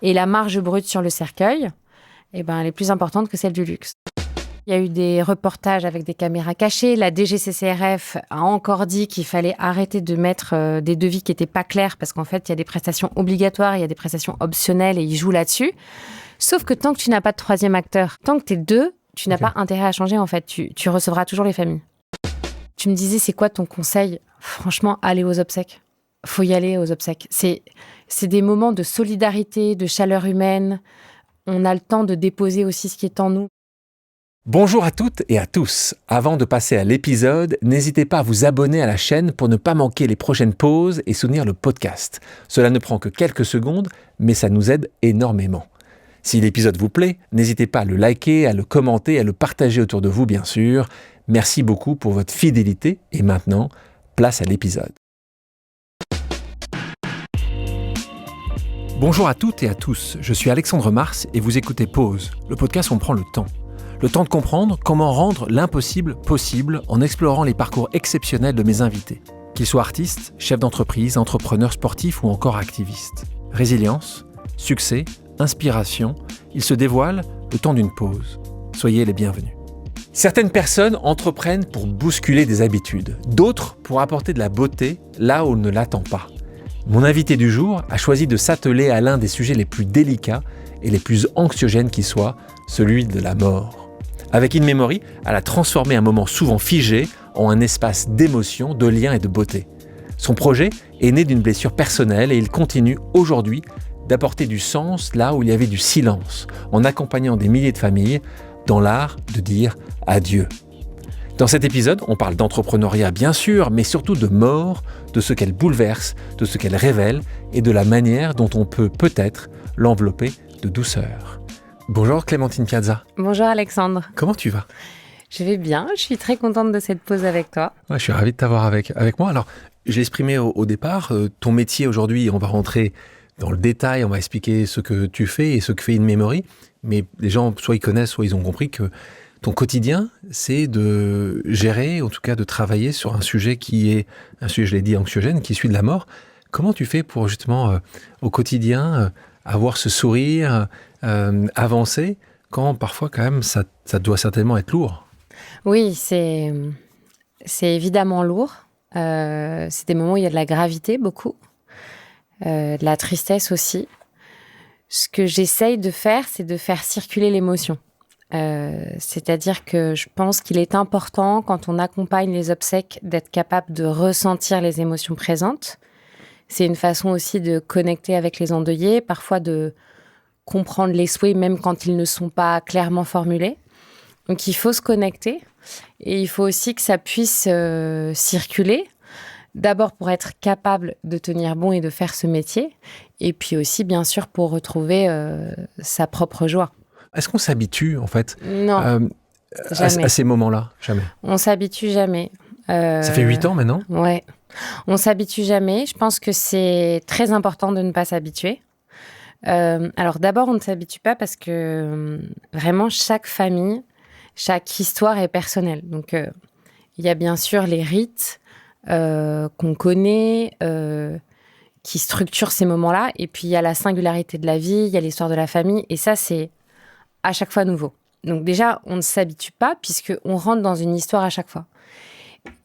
Et la marge brute sur le cercueil, elle est plus importante que celle du luxe. Il y a eu des reportages avec des caméras cachées. La DGCCRF a encore dit qu'il fallait arrêter de mettre des devis qui n'étaient pas clairs parce qu'en fait, il y a des prestations obligatoires, il y a des prestations optionnelles et ils jouent là-dessus. Sauf que tant que tu n'as pas de troisième acteur, tant que tu es deux, tu n'as pas intérêt à changer en fait. Tu recevras toujours les familles. Tu me disais, c'est quoi ton conseil ? Franchement, aller aux obsèques. Faut y aller aux obsèques. C'est des moments de solidarité, de chaleur humaine. On a le temps de déposer aussi ce qui est en nous. Bonjour à toutes et à tous. Avant de passer à l'épisode, n'hésitez pas à vous abonner à la chaîne pour ne pas manquer les prochaines pauses et soutenir le podcast. Cela ne prend que quelques secondes, mais ça nous aide énormément. Si l'épisode vous plaît, n'hésitez pas à le liker, à le commenter, à le partager autour de vous, bien sûr. Merci beaucoup pour votre fidélité et maintenant, place à l'épisode. Bonjour à toutes et à tous, je suis Alexandre Mars et vous écoutez Pause, le podcast où on prend le temps. Le temps de comprendre comment rendre l'impossible possible en explorant les parcours exceptionnels de mes invités. Qu'ils soient artistes, chefs d'entreprise, entrepreneurs sportifs ou encore activistes. Résilience, succès, inspiration, ils se dévoilent le temps d'une pause. Soyez les bienvenus. Certaines personnes entreprennent pour bousculer des habitudes, d'autres pour apporter de la beauté là où on ne l'attend pas. Mon invité du jour a choisi de s'atteler à l'un des sujets les plus délicats et les plus anxiogènes qui soient, celui de la mort. Avec In Memory, elle a transformé un moment souvent figé en un espace d'émotion, de lien et de beauté. Son projet est né d'une blessure personnelle et il continue aujourd'hui d'apporter du sens là où il y avait du silence, en accompagnant des milliers de familles dans l'art de dire adieu. Dans cet épisode, on parle d'entrepreneuriat bien sûr, mais surtout de mort, de ce qu'elle bouleverse, de ce qu'elle révèle et de la manière dont on peut peut-être l'envelopper de douceur. Bonjour Clémentine Piazza. Bonjour Alexandre. Comment tu vas ? Je vais bien, je suis très contente de cette pause avec toi. Ouais, je suis ravi de t'avoir avec moi. Alors, j'ai exprimé au départ, ton métier aujourd'hui, on va rentrer dans le détail, on va expliquer ce que tu fais et ce que fait In Memory, mais les gens, soit ils connaissent, soit ils ont compris que ton quotidien, c'est de gérer, en tout cas de travailler sur un sujet qui est, un sujet, je l'ai dit, anxiogène, qui est celui de la mort. Comment tu fais pour justement, au quotidien, avoir ce sourire, avancer, quand parfois quand même ça doit certainement être lourd? Oui, c'est évidemment lourd. C'est des moments où il y a de la gravité, beaucoup. De la tristesse aussi. Ce que j'essaye de faire, c'est de faire circuler l'émotion. C'est-à-dire que je pense qu'il est important, quand on accompagne les obsèques, d'être capable de ressentir les émotions présentes. C'est une façon aussi de connecter avec les endeuillés, parfois de comprendre les souhaits, même quand ils ne sont pas clairement formulés. Donc il faut se connecter et il faut aussi que ça puisse circuler. D'abord pour être capable de tenir bon et de faire ce métier, et puis aussi bien sûr pour retrouver sa propre joie. Est-ce qu'on s'habitue en fait Non, jamais. à ces moments-là? Jamais. On s'habitue jamais. Ça fait 8 ans maintenant? Ouais. On s'habitue jamais. Je pense que c'est très important de ne pas s'habituer. Alors d'abord, on ne s'habitue pas parce que vraiment chaque famille, chaque histoire est personnelle. Donc il y a bien sûr les rites qu'on connaît, qui structurent ces moments-là. Et puis il y a la singularité de la vie, il y a l'histoire de la famille. Et ça, c'est à chaque fois nouveau. Donc déjà, on ne s'habitue pas puisqu'on rentre dans une histoire à chaque fois.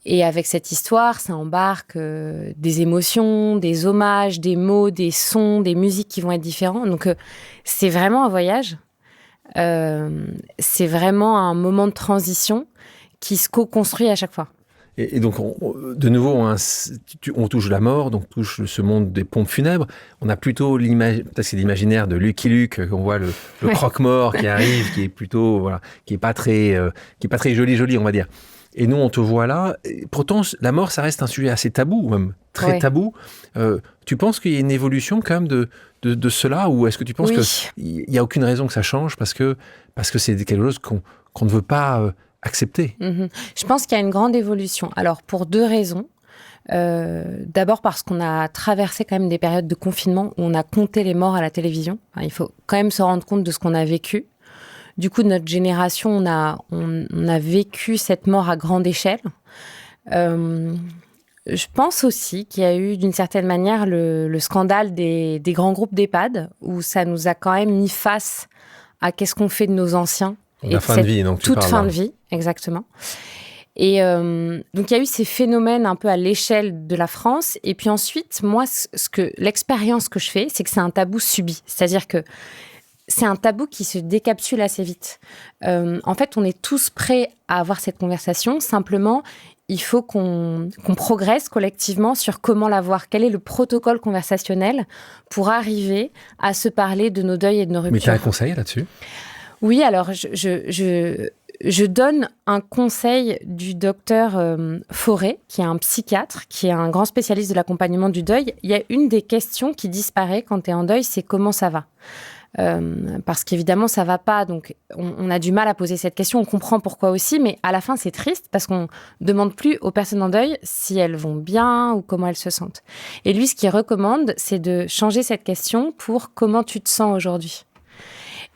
Et avec cette histoire, ça embarque des émotions, des hommages, des mots, des sons, des musiques qui vont être différents. Donc, c'est vraiment un voyage. C'est vraiment un moment de transition qui se co-construit à chaque fois. Et donc, de nouveau, on touche la mort, donc on touche ce monde des pompes funèbres. On a plutôt peut-être c'est l'imaginaire de Lucky Luke, on voit le croque-mort qui arrive, qui est plutôt, voilà, qui est pas très joli, on va dire. Et nous, on te voit là. Et pourtant, la mort, ça reste un sujet assez tabou, même très tabou. Tu penses qu'il y a une évolution quand même de cela, ou est-ce que tu penses qu'il n'y a aucune raison que ça change parce que c'est quelque chose qu'on ne veut pas accepter? Je pense qu'il y a une grande évolution. Alors, pour 2 raisons. D'abord parce qu'on a traversé quand même des périodes de confinement où on a compté les morts à la télévision. Enfin, il faut quand même se rendre compte de ce qu'on a vécu. Du coup, notre génération, on a vécu cette mort à grande échelle. Je pense aussi qu'il y a eu d'une certaine manière le scandale des grands groupes d'EHPAD, où ça nous a quand même mis face à qu'est-ce qu'on fait de nos anciens. La fin de vie, donc tu toute parles. Fin de vie, exactement. Et donc il y a eu ces phénomènes un peu à l'échelle de la France. Et puis ensuite, moi, l'expérience que je fais, c'est que c'est un tabou subi. C'est-à-dire que c'est un tabou qui se décapsule assez vite. En fait, on est tous prêts à avoir cette conversation. Simplement, il faut qu'on progresse collectivement sur comment l'avoir. Quel est le protocole conversationnel pour arriver à se parler de nos deuils et de nos ruptures. Mais tu as un conseil là-dessus ? Oui, alors je donne un conseil du docteur Fauré, qui est un psychiatre, qui est un grand spécialiste de l'accompagnement du deuil. Il y a une des questions qui disparaît quand tu es en deuil, c'est comment ça va ? Parce qu'évidemment, ça va pas. Donc, on a du mal à poser cette question. On comprend pourquoi aussi, mais à la fin, c'est triste parce qu'on demande plus aux personnes en deuil si elles vont bien ou comment elles se sentent. Et lui, ce qu'il recommande, c'est de changer cette question pour comment tu te sens aujourd'hui.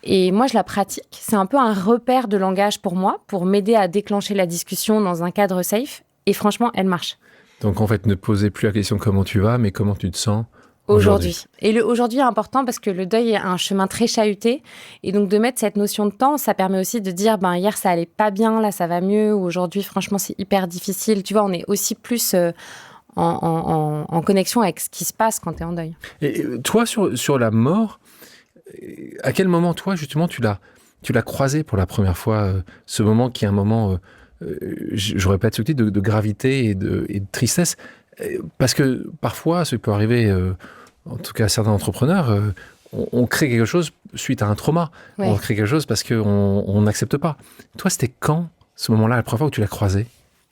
Et moi, je la pratique. C'est un peu un repère de langage pour moi, pour m'aider à déclencher la discussion dans un cadre safe. Et franchement, elle marche. Donc, en fait, ne posez plus la question comment tu vas, mais comment tu te sens aujourd'hui. Et le aujourd'hui est important parce que le deuil est un chemin très chahuté. Et donc, de mettre cette notion de temps, ça permet aussi de dire, hier, ça allait pas bien, là, ça va mieux. Ou aujourd'hui, franchement, c'est hyper difficile. Tu vois, on est aussi plus en connexion avec ce qui se passe quand tu es en deuil. Et toi, sur la mort, à quel moment, toi, justement, tu l'as croisé pour la première fois, ce moment qui est un moment, je répète ce titre, de gravité et de tristesse. Parce que parfois, ce qui peut arriver, en tout cas à certains entrepreneurs, on crée quelque chose suite à un trauma. Ouais. On crée quelque chose parce qu'on n'accepte pas. Toi, c'était quand, ce moment-là, la première fois où tu l'as croisé ?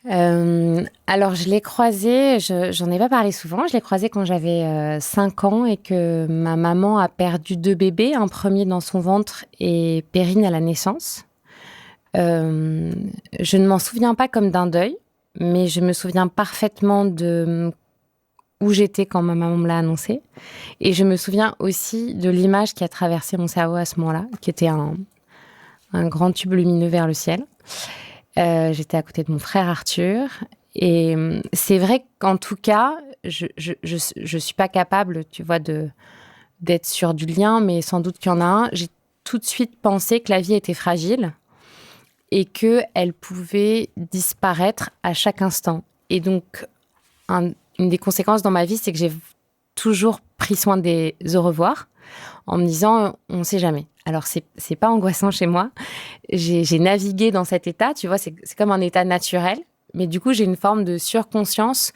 Alors, je l'ai croisé, j'en ai pas parlé souvent, je l'ai croisé quand j'avais 5 ans et que ma maman a perdu 2 bébés, un premier dans son ventre et Perrine à la naissance. Je ne m'en souviens pas comme d'un deuil, mais je me souviens parfaitement de où j'étais quand ma maman me l'a annoncé. Et je me souviens aussi de l'image qui a traversé mon cerveau à ce moment-là, qui était un grand tube lumineux vers le ciel. J'étais à côté de mon frère Arthur. Et c'est vrai qu'en tout cas, je suis pas capable, tu vois, d'être sûre du lien, mais sans doute qu'il y en a un. J'ai tout de suite pensé que la vie était fragile et qu'elle pouvait disparaître à chaque instant. Et donc, une des conséquences dans ma vie, c'est que j'ai toujours pris soin des au revoir en me disant, on ne sait jamais. Alors, c'est pas angoissant chez moi. J'ai navigué dans cet état, tu vois, c'est comme un état naturel. Mais du coup, j'ai une forme de surconscience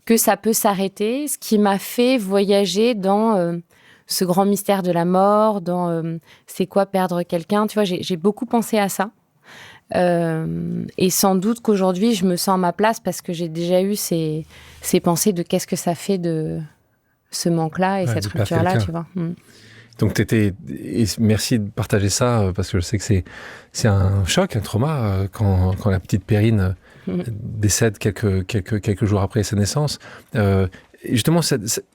que ça peut s'arrêter, ce qui m'a fait voyager dans ce grand mystère de la mort, dans c'est quoi perdre quelqu'un. Tu vois, j'ai beaucoup pensé à ça. Et sans doute qu'aujourd'hui, je me sens à ma place parce que j'ai déjà eu ces pensées de qu'est-ce que ça fait de ce manque-là et cette rupture-là, tu vois. Donc, et merci de partager ça, parce que je sais que c'est un choc, un trauma, quand la petite Perrine décède quelques jours après sa naissance. Justement,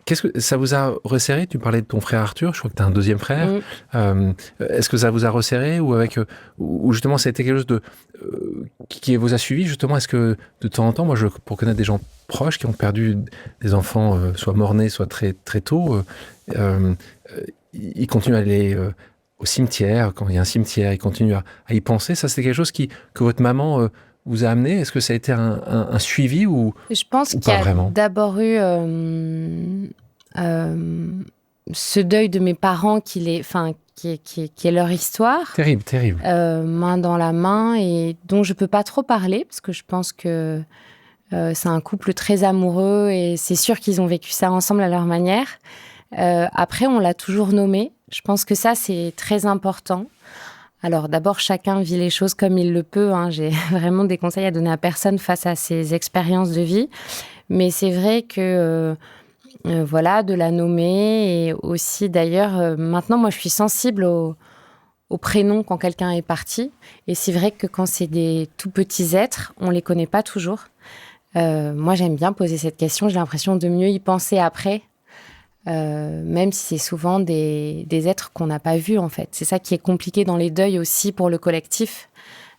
qu'est-ce que ça vous a resserré ? Tu parlais de ton frère Arthur, je crois que tu as un deuxième frère. Est-ce que ça vous a resserré ou justement ça a été quelque chose qui vous a suivi justement ? Est-ce que de temps en temps, moi, pour connaître des gens proches qui ont perdu des enfants, soit morts-nés, soit très, très tôt, ils continuent à aller au cimetière, quand il y a un cimetière, ils continuent à y penser. Ça, c'était quelque chose que votre maman vous a amené ? Est-ce que ça a été un suivi ou je pense qu'il y a d'abord eu ce deuil de mes parents qui est leur histoire. Terrible, terrible. Main dans la main et dont je peux pas trop parler parce que je pense que c'est un couple très amoureux et c'est sûr qu'ils ont vécu ça ensemble à leur manière. Après, on l'a toujours nommé. Je pense que ça, c'est très important. Alors d'abord, chacun vit les choses comme il le peut. J'ai vraiment des conseils à donner à personne face à ces expériences de vie. Mais c'est vrai que, de la nommer. Et aussi, d'ailleurs, maintenant, moi, je suis sensible au prénom quand quelqu'un est parti. Et c'est vrai que quand c'est des tout petits êtres, on ne les connaît pas toujours. Moi, j'aime bien poser cette question. J'ai l'impression de mieux y penser après. Même si c'est souvent des êtres qu'on n'a pas vus, en fait. C'est ça qui est compliqué dans les deuils aussi pour le collectif.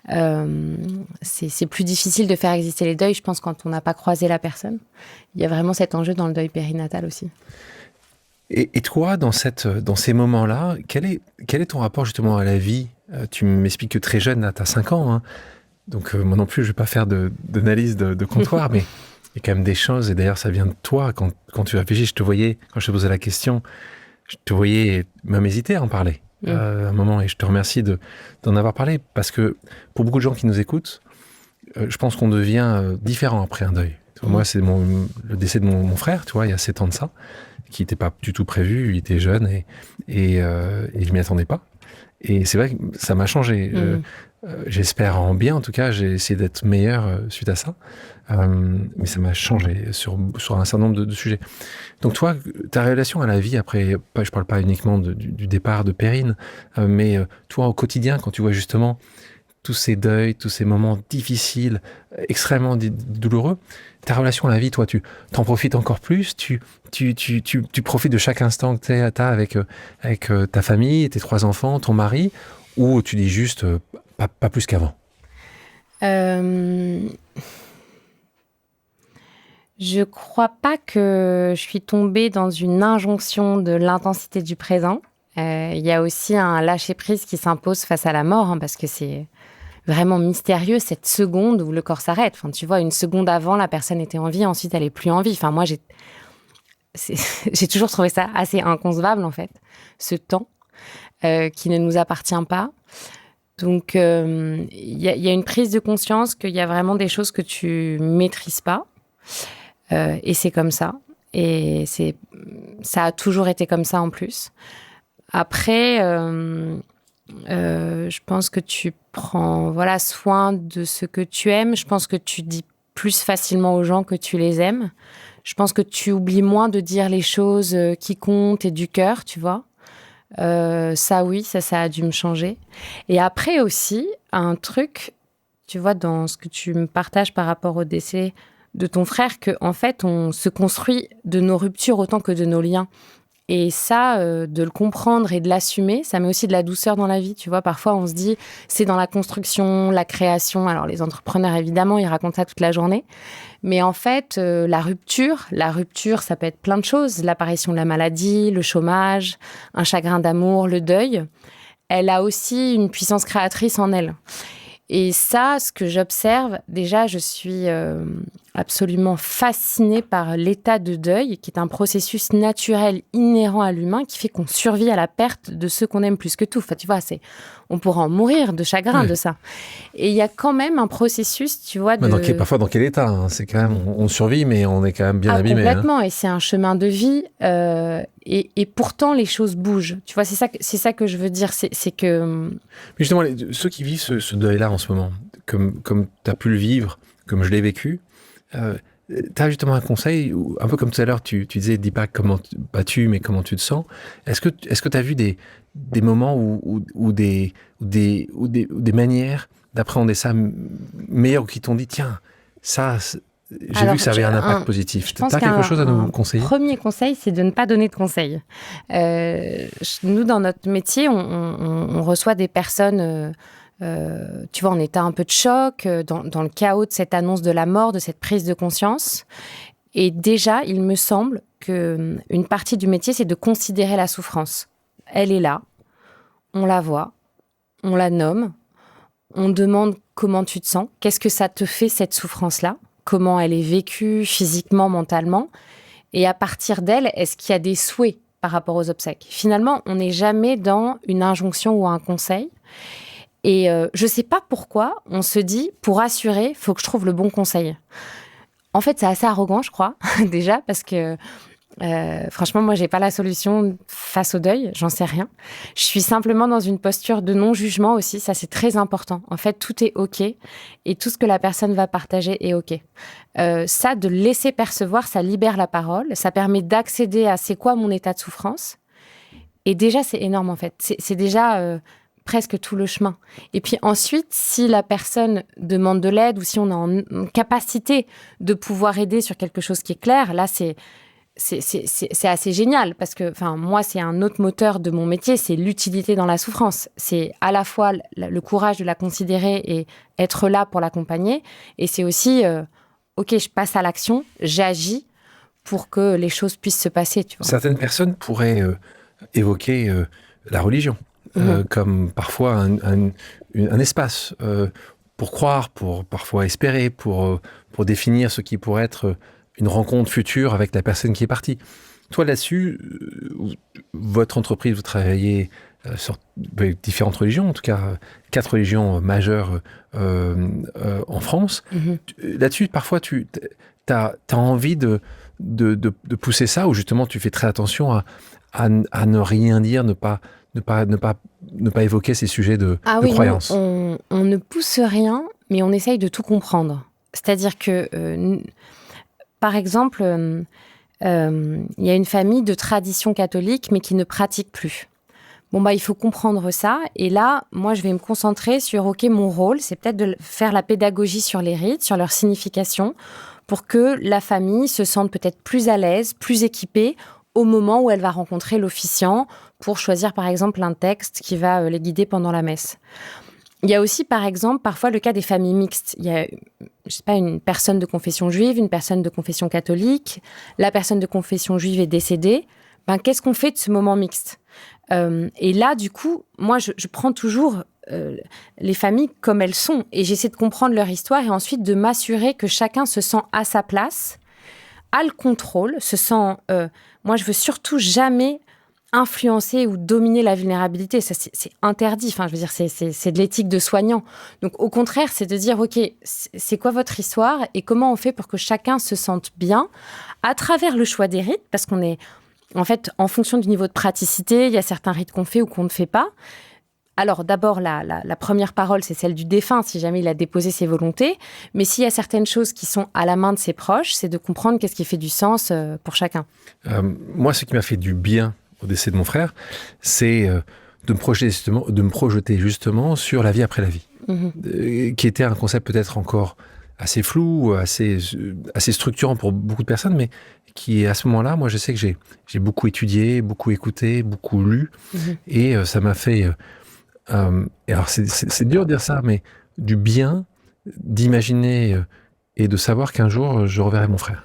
C'est plus difficile de faire exister les deuils, je pense, quand on n'a pas croisé la personne. Il y a vraiment cet enjeu dans le deuil périnatal aussi. Et toi, dans ces moments-là, quel est ton rapport justement à la vie ? Tu m'expliques que très jeune, tu as 5 ans, hein. Donc moi non plus, je ne vais pas faire d'analyse de comptoir, mais il y a quand même des choses, et d'ailleurs ça vient de toi, quand tu réfléchis, je te voyais, quand je te posais la question, je te voyais même hésiter à en parler à un moment, et je te remercie d'en avoir parlé, parce que pour beaucoup de gens qui nous écoutent, je pense qu'on devient différent après un deuil. Moi, c'est le décès de mon frère, tu vois, il y a 7 ans de ça, qui n'était pas du tout prévu, il était jeune, et je m'y attendais pas. Et c'est vrai que ça m'a changé. J'espère en bien, en tout cas, j'ai essayé d'être meilleur suite à ça. Mais ça m'a changé sur un certain nombre de sujets. Donc toi, ta relation à la vie après, je parle pas uniquement du départ de Perrine, mais toi au quotidien, quand tu vois justement tous ces deuils, tous ces moments difficiles, extrêmement douloureux, ta relation à la vie, toi, tu t'en profites encore plus, tu profites de chaque instant que t'as avec ta famille, tes 3 enfants, ton mari, ou tu dis juste pas plus qu'avant? Je crois pas que je suis tombée dans une injonction de l'intensité du présent. Il y a aussi un lâcher-prise qui s'impose face à la mort, hein, parce que c'est vraiment mystérieux, cette seconde où le corps s'arrête. Enfin, tu vois, une seconde avant, la personne était en vie, ensuite elle est plus en vie. Enfin, moi, j'ai toujours trouvé ça assez inconcevable, en fait, ce temps qui ne nous appartient pas. Donc, il y a une prise de conscience qu'il y a vraiment des choses que tu maîtrises pas. Et c'est comme ça. Et ça a toujours été comme ça en plus. Après, je pense que tu prends soin de ce que tu aimes. Je pense que tu dis plus facilement aux gens que tu les aimes. Je pense que tu oublies moins de dire les choses qui comptent et du cœur, tu vois. Ça, oui, ça a dû me changer. Et après aussi, un truc, tu vois, dans ce que tu me partages par rapport au décès de ton frère, qu'en fait, on se construit de nos ruptures autant que de nos liens. Et ça, de le comprendre et de l'assumer, ça met aussi de la douceur dans la vie. Tu vois, parfois, on se dit, c'est dans la construction, la création. Alors, les entrepreneurs, évidemment, ils racontent ça toute la journée. Mais en fait, la rupture, ça peut être plein de choses. L'apparition de la maladie, le chômage, un chagrin d'amour, le deuil. Elle a aussi une puissance créatrice en elle. Et ça, ce que j'observe, déjà, je suis absolument fascinée par l'état de deuil, qui est un processus naturel inhérent à l'humain, qui fait qu'on survit à la perte de ceux qu'on aime plus que tout. Enfin, tu vois, on pourra en mourir de chagrin de ça. Et il y a quand même un processus, tu vois, parfois, dans quel état, hein, c'est quand même, on survit, mais on est quand même bien abîmé. Complètement, hein. Et c'est un chemin de vie. Et pourtant, les choses bougent. Tu vois, c'est ça que je veux dire. C'est que... Mais justement, ceux qui vivent ce deuil-là en ce moment, comme tu as pu le vivre, comme je l'ai vécu, tu as justement un conseil, un peu comme tout à l'heure, tu disais, dis pas comment tu, mais comment tu te sens. Est-ce que tu as vu des moments ou des manières d'appréhender ça meilleures, ou qui t'ont dit, tiens, ça... J'ai vu que ça avait un impact positif. Tu as quelque chose à nous conseiller ? Le premier conseil, c'est de ne pas donner de conseils. Nous, dans notre métier, on reçoit des personnes, tu vois, en état un peu de choc, dans le chaos de cette annonce de la mort, de cette prise de conscience. Et déjà, il me semble qu'une partie du métier, c'est de considérer la souffrance. Elle est là, on la voit, on la nomme, on demande comment tu te sens, qu'est-ce que ça te fait cette souffrance-là ? Comment elle est vécue physiquement, mentalement. Et à partir d'elle, est-ce qu'il y a des souhaits par rapport aux obsèques ? Finalement, on n'est jamais dans une injonction ou un conseil. Et je ne sais pas pourquoi on se dit, pour assurer, il faut que je trouve le bon conseil. En fait, c'est assez arrogant, je crois, déjà, parce que franchement, moi, je n'ai pas la solution face au deuil, j'en sais rien. Je suis simplement dans une posture de non-jugement aussi, ça c'est très important. En fait, tout est OK et tout ce que la personne va partager est OK. Ça, de laisser percevoir, ça libère la parole, ça permet d'accéder à c'est quoi mon état de souffrance. Et déjà, c'est énorme en fait. C'est déjà presque tout le chemin. Et puis ensuite, si la personne demande de l'aide ou si on est en capacité de pouvoir aider sur quelque chose qui est clair, là, c'est assez génial parce que, moi, c'est un autre moteur de mon métier, c'est l'utilité dans la souffrance. C'est à la fois le courage de la considérer et être là pour l'accompagner. Et c'est aussi, OK, je passe à l'action, j'agis pour que les choses puissent se passer, tu vois. Certaines personnes pourraient évoquer la religion comme parfois un espace pour croire, pour parfois espérer, pour définir ce qui pourrait être une rencontre future avec la personne qui est partie. Toi, là-dessus, votre entreprise, vous travaillez sur différentes religions, en tout cas 4 religions majeures en France. Là-dessus, parfois, tu as envie de pousser ça, ou justement, tu fais très attention à ne rien dire, ne pas évoquer ces sujets de croyance. On ne pousse rien, mais on essaye de tout comprendre. C'est-à-dire que... par exemple, il y a une famille de tradition catholique, mais qui ne pratique plus. Il faut comprendre ça. Et là, moi, je vais me concentrer sur, OK, mon rôle, c'est peut-être de faire la pédagogie sur les rites, sur leur signification, pour que la famille se sente peut-être plus à l'aise, plus équipée, au moment où elle va rencontrer l'officiant, pour choisir, par exemple, un texte qui va les guider pendant la messe. Il y a aussi, par exemple, parfois le cas des familles mixtes. Il y a, une personne de confession juive, une personne de confession catholique. La personne de confession juive est décédée. Qu'est-ce qu'on fait de ce moment mixte ? Et là, du coup, moi, je prends toujours les familles comme elles sont et j'essaie de comprendre leur histoire et ensuite de m'assurer que chacun se sent à sa place, a le contrôle, se sent... moi, je veux surtout jamais... influencer ou dominer la vulnérabilité, ça c'est interdit. C'est de l'éthique de soignant. Donc au contraire, c'est de dire OK, c'est quoi votre histoire et comment on fait pour que chacun se sente bien à travers le choix des rites, parce qu'on est en fait en fonction du niveau de praticité, il y a certains rites qu'on fait ou qu'on ne fait pas. Alors d'abord la première parole, c'est celle du défunt si jamais il a déposé ses volontés, mais s'il y a certaines choses qui sont à la main de ses proches, c'est de comprendre qu'est-ce qui fait du sens pour chacun. Moi, ce qui m'a fait du bien au décès de mon frère, c'est de me projeter justement sur la vie après la vie, qui était un concept peut-être encore assez flou, assez structurant pour beaucoup de personnes, mais qui, à ce moment-là, moi, je sais que j'ai beaucoup étudié, beaucoup écouté, beaucoup lu, et ça m'a fait... et alors, c'est dur de dire ça, mais du bien d'imaginer... et de savoir qu'un jour, je reverrai mon frère.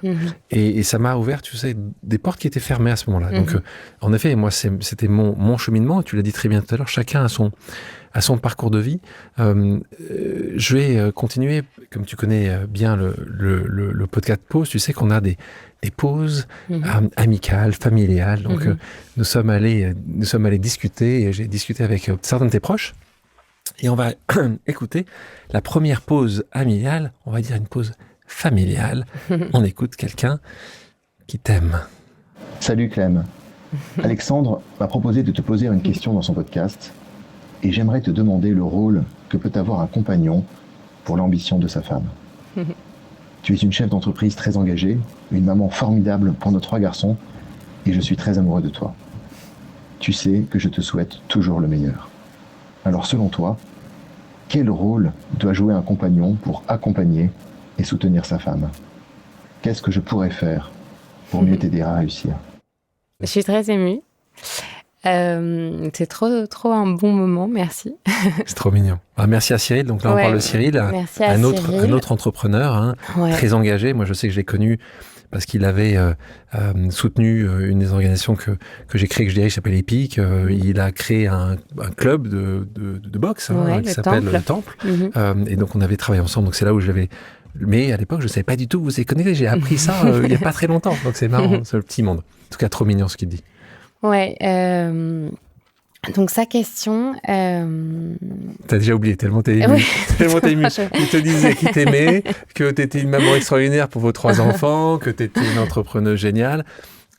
Et ça m'a ouvert, tu sais, des portes qui étaient fermées à ce moment-là. Donc, en effet, moi, c'était mon cheminement. Tu l'as dit très bien tout à l'heure, chacun a son parcours de vie. Je vais continuer, comme tu connais bien le podcast Pause, tu sais qu'on a des pauses amicales, familiales. Donc, nous sommes allés discuter, et j'ai discuté avec certains de tes proches. Et on va écouter la première pause amicale, on va dire une pause familiale. On écoute quelqu'un qui t'aime. Salut Clem. Alexandre m'a proposé de te poser une question dans son podcast et j'aimerais te demander le rôle que peut avoir un compagnon pour l'ambition de sa femme. Tu es une chef d'entreprise très engagée, une maman formidable pour nos 3 garçons et je suis très amoureux de toi. Tu sais que je te souhaite toujours le meilleur. Alors selon toi, quel rôle doit jouer un compagnon pour accompagner et soutenir sa femme ? Qu'est-ce que je pourrais faire pour mieux t'aider à réussir ? Je suis très émue. C'est trop un bon moment, merci. C'est trop mignon. Merci à Cyril. Donc là, on parle de Cyril, un autre entrepreneur très engagé. Moi, je sais que je l'ai connu parce qu'il avait soutenu une des organisations que j'ai créées, que je dirige, qui s'appelle EPIC. Il a créé un club de boxe qui s'appelle le Temple. Et donc, on avait travaillé ensemble. Donc, c'est là où j'avais... Mais à l'époque, je ne savais pas du tout que vous étiez connectés. J'ai appris ça il n'y a pas très longtemps. Donc, c'est marrant, c'est le petit monde. En tout cas, trop mignon ce qu'il dit. Ouais. Donc, sa question... T'as déjà oublié, tellement t'es ému. Tellement t'es ému. Il te disait qu'il t'aimait, que t'étais une maman extraordinaire pour vos 3 enfants, que t'étais une entrepreneuse géniale,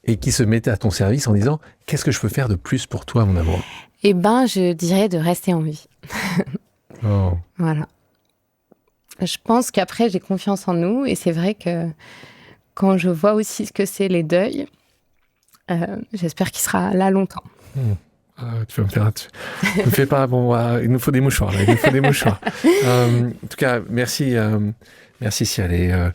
et qui se mettait à ton service en disant « Qu'est-ce que je peux faire de plus pour toi, mon amour ?» Eh ben, je dirais de rester en vie. Oh. Voilà. Je pense qu'après, j'ai confiance en nous, et c'est vrai que quand je vois aussi ce que c'est les deuils, j'espère qu'il sera là longtemps. Tu vas me faire... Tu me fais pas... Bon, il nous faut des mouchoirs, là. Il nous faut des mouchoirs. En tout cas, merci Cyril.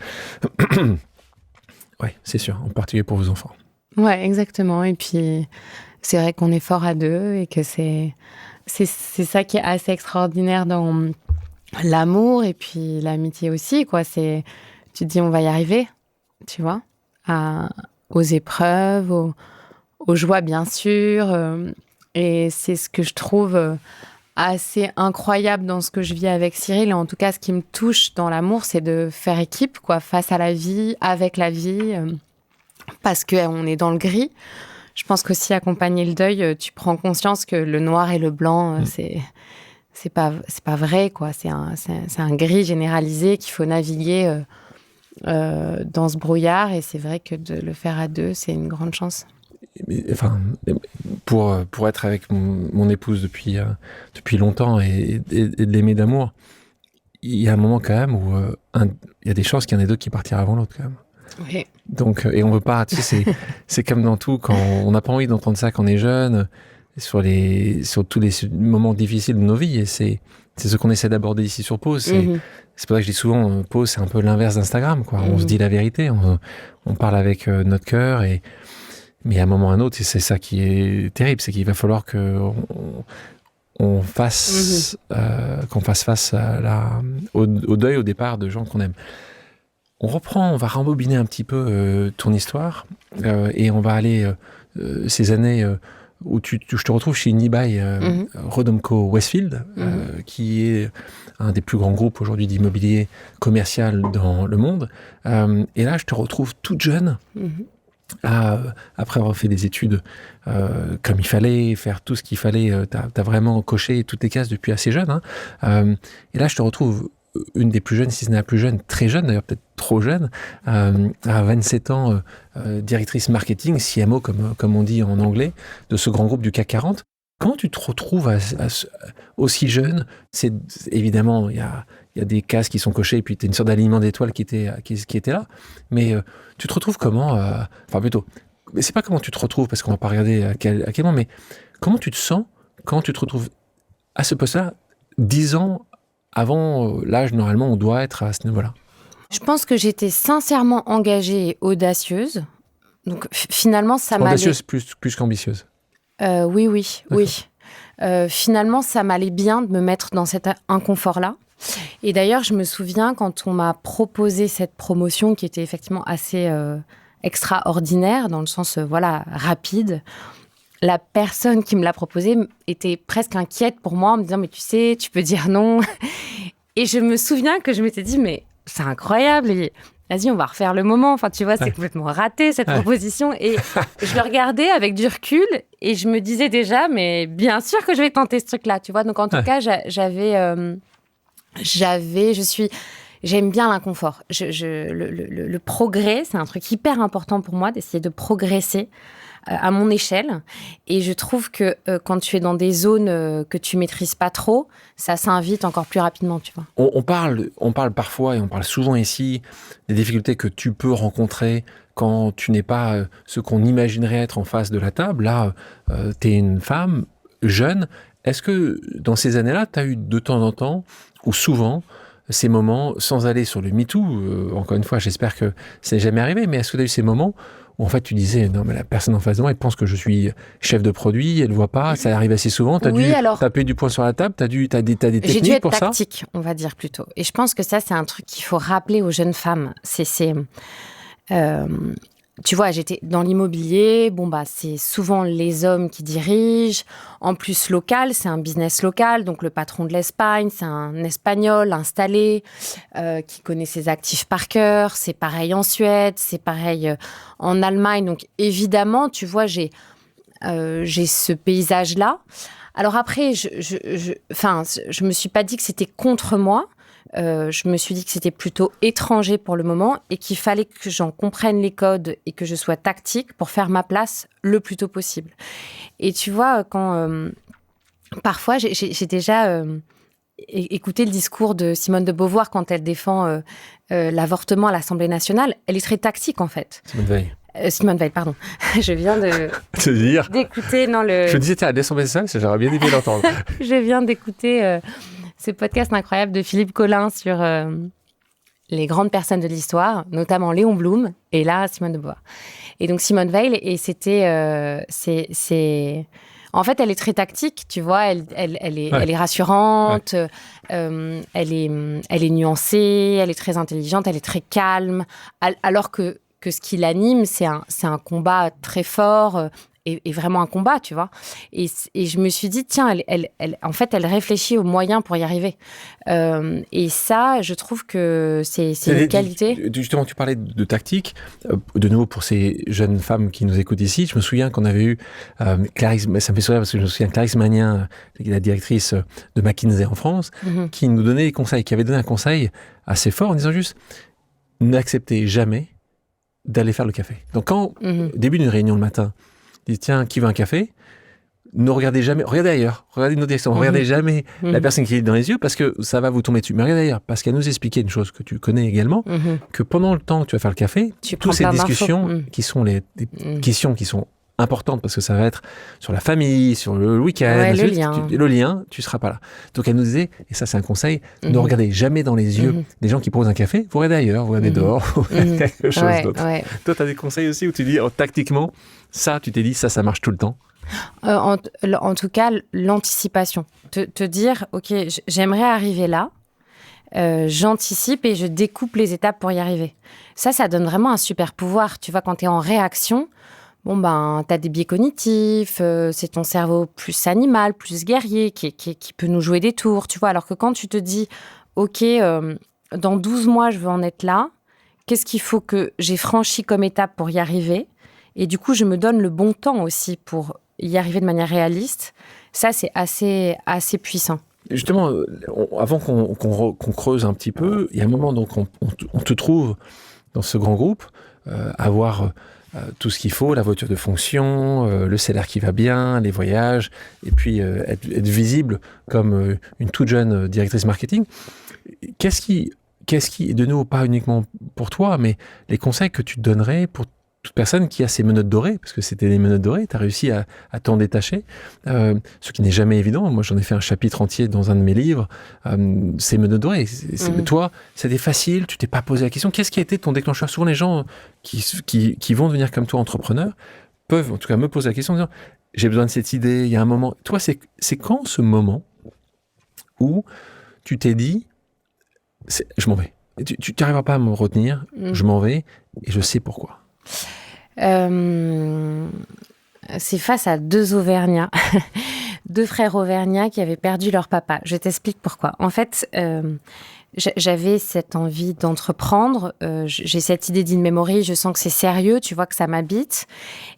Ouais, c'est sûr, en particulier pour vos enfants. Ouais, exactement. Et puis, c'est vrai qu'on est fort à deux et que c'est ça qui est assez extraordinaire dans l'amour et puis l'amitié aussi, quoi. Tu te dis, on va y arriver, tu vois, aux épreuves, aux joies, bien sûr. Et c'est ce que je trouve assez incroyable dans ce que je vis avec Cyril. Et en tout cas, ce qui me touche dans l'amour, c'est de faire équipe, quoi, face à la vie, avec la vie, parce qu'on est dans le gris. Je pense qu'aussi, accompagner le deuil, tu prends conscience que le noir et le blanc, c'est pas vrai, quoi. C'est un gris généralisé qu'il faut naviguer dans ce brouillard. Et c'est vrai que de le faire à deux, c'est une grande chance. Enfin, pour être avec mon épouse depuis longtemps et de l'aimer d'amour, il y a un moment quand même où il y a des chances qu'il y en ait deux qui partira avant l'autre quand même. Oui. Donc, et on veut pas, tu sais, c'est comme dans tout, quand on n'a pas envie d'entendre ça quand on est jeune, sur tous les moments difficiles de nos vies, et c'est ce qu'on essaie d'aborder ici sur Pause. C'est pour ça que je dis souvent, Pause, c'est un peu l'inverse d'Instagram, quoi. On se dit la vérité, on parle avec notre cœur, mais à un moment ou à un autre, c'est ça qui est terrible, c'est qu'il va falloir qu'on fasse face au deuil, au départ de gens qu'on aime. On va rembobiner un petit peu ton histoire et on va aller ces années où je te retrouve chez Unibail Rodomco Westfield, qui est un des plus grands groupes aujourd'hui d'immobilier commercial dans le monde. Et là, je te retrouve toute jeune, après avoir fait des études comme il fallait, faire tout ce qu'il fallait. T'as vraiment coché toutes les cases depuis assez jeune. Et là, je te retrouve une des plus jeunes, si ce n'est la plus jeune, très jeune, d'ailleurs peut-être trop jeune, à 27 ans, directrice marketing, CMO comme on dit en anglais, de ce grand groupe du CAC 40. Comment tu te retrouves aussi jeune? C'est évidemment, il y a des cases qui sont cochées, et puis tu as une sorte d'alignement d'étoiles qui était là. Mais tu te retrouves comment enfin plutôt, mais c'est pas comment tu te retrouves, parce qu'on va pas regarder à quel moment, mais comment tu te sens quand tu te retrouves à ce poste-là, 10 ans avant l'âge, normalement, on doit être à ce niveau-là? Je pense que j'étais sincèrement engagée et audacieuse. Donc finalement, ça m'allait... Audacieuse plus qu'ambitieuse. Oui. Finalement, ça m'allait bien de me mettre dans cet inconfort-là. Et d'ailleurs, je me souviens quand on m'a proposé cette promotion qui était effectivement assez extraordinaire, dans le sens rapide. La personne qui me l'a proposé était presque inquiète pour moi en me disant « Mais tu sais, tu peux dire non ». Et je me souviens que je m'étais dit « Mais c'est incroyable, et vas-y, on va refaire le moment. » Enfin, tu vois, c'est complètement raté, cette proposition. Et je le regardais avec du recul et je me disais déjà « Mais bien sûr que je vais tenter ce truc-là. » Tu vois, donc en tout cas, j'aime bien l'inconfort. Le progrès, c'est un truc hyper important pour moi, d'essayer de progresser à mon échelle. Et je trouve que quand tu es dans des zones que tu maîtrises pas trop, ça s'invite encore plus rapidement, tu vois. On parle parfois, et on parle souvent ici, des difficultés que tu peux rencontrer quand tu n'es pas ce qu'on imaginerait être en face de la table. Là, tu es une femme jeune. Est-ce que dans ces années-là, tu as eu de temps en temps, ou souvent, ces moments, sans aller sur le MeToo, encore une fois, j'espère que ça n'est jamais arrivé, mais est-ce que tu as eu ces moments où en fait tu disais non mais la personne en face de moi elle pense que je suis chef de produit, elle voit pas, ça arrive assez souvent, t'as dû taper du poing sur la table, t'as des techniques pour ça? J'ai dû être tactique, on va dire plutôt. Et je pense que ça c'est un truc qu'il faut rappeler aux jeunes femmes. Tu vois, j'étais dans l'immobilier, c'est souvent les hommes qui dirigent, en plus local, c'est un business local, donc le patron de l'Espagne, c'est un Espagnol installé, qui connaît ses actifs par cœur, c'est pareil en Suède, c'est pareil en Allemagne, donc évidemment, tu vois, j'ai ce paysage-là. Alors après, je me suis pas dit que c'était contre moi, je me suis dit que c'était plutôt étranger pour le moment et qu'il fallait que j'en comprenne les codes et que je sois tactique pour faire ma place le plus tôt possible. Et tu vois, quand parfois j'ai déjà écouté le discours de Simone de Beauvoir quand elle défend l'avortement à l'Assemblée nationale, elle est très tactique en fait. Simone Veil, pardon. Je viens d'écouter... Je disais, à l'Assemblée nationale, j'aurais bien aimé l'entendre. Je viens d'écouter... ce podcast incroyable de Philippe Collin les grandes personnes de l'histoire, notamment Léon Blum, et là, Simone de Beauvoir. Et donc, Simone Veil, et c'était... En fait, elle est très tactique, tu vois, elle est rassurante, elle est nuancée, elle est très intelligente, elle est très calme, alors que ce qui l'anime, c'est un combat très fort, et vraiment un combat, tu vois. Et je me suis dit, tiens, en fait, elle réfléchit aux moyens pour y arriver. Et ça, je trouve que c'est une qualité. Justement, tu parlais de tactique. De nouveau, pour ces jeunes femmes qui nous écoutent ici, je me souviens qu'on avait eu Clarisse, ça me fait sourire parce que je me souviens Clarisse Magnien, la directrice de McKinsey en France, qui nous donnait des conseils, qui avait donné un conseil assez fort en disant juste, n'acceptez jamais d'aller faire le café. Donc quand, début d'une réunion le matin, dit tiens, qui veut un café ? Ne regardez jamais, regardez ailleurs, regardez une autre direction, regardez jamais la personne qui est dans les yeux parce que ça va vous tomber dessus. Mais regardez ailleurs, parce qu'elle nous expliquait une chose que tu connais également, que pendant le temps que tu vas faire le café, toutes ces discussions qui sont des questions qui sont importantes parce que ça va être sur la famille, sur le week-end, le lien, tu seras pas là. Donc elle nous disait, et ça c'est un conseil, ne regardez jamais dans les yeux des gens qui proposent un café, vous regardez ailleurs, vous regardez dehors, vous regardez quelque chose d'autre. Ouais. Toi, tu as des conseils aussi où tu dis, tactiquement, ça, tu t'es dit, ça marche tout le temps. En tout cas, l'anticipation. Te dire, ok, j'aimerais arriver là, j'anticipe et je découpe les étapes pour y arriver. Ça donne vraiment un super pouvoir. Tu vois, quand tu es en réaction, t'as des biais cognitifs, c'est ton cerveau plus animal, plus guerrier, qui peut nous jouer des tours, tu vois. Alors que quand tu te dis, ok, dans 12 mois, je veux en être là, qu'est-ce qu'il faut que j'ai franchi comme étape pour y arriver ? Et du coup, je me donne le bon temps aussi pour y arriver de manière réaliste. Ça, c'est assez puissant. Justement, avant qu'on creuse un petit peu, il y a un moment, donc, on te trouve dans ce grand groupe, avoir tout ce qu'il faut, la voiture de fonction, le salaire qui va bien, les voyages, et puis être visible comme une toute jeune directrice marketing. Qu'est-ce qui, de nouveau, pas uniquement pour toi, mais les conseils que tu te donnerais pour toute personne qui a ses menottes dorées, parce que c'était des menottes dorées, tu as réussi à t'en détacher, ce qui n'est jamais évident. Moi, j'en ai fait un chapitre entier dans un de mes livres, ces menottes dorées. Toi, c'était facile, tu t'es pas posé la question. Qu'est-ce qui a été ton déclencheur ? Souvent, les gens qui vont devenir comme toi entrepreneurs peuvent, en tout cas, me poser la question en disant, j'ai besoin de cette idée, il y a un moment. Toi, c'est quand ce moment où tu t'es dit, je m'en vais. Tu n'arriveras pas à me retenir, je m'en vais, et je sais pourquoi. C'est face à deux Auvergnats, deux frères Auvergnats qui avaient perdu leur papa. Je t'explique pourquoi. En fait, j'avais cette envie d'entreprendre. J'ai cette idée d'in-memory. Je sens que c'est sérieux. Tu vois que ça m'habite.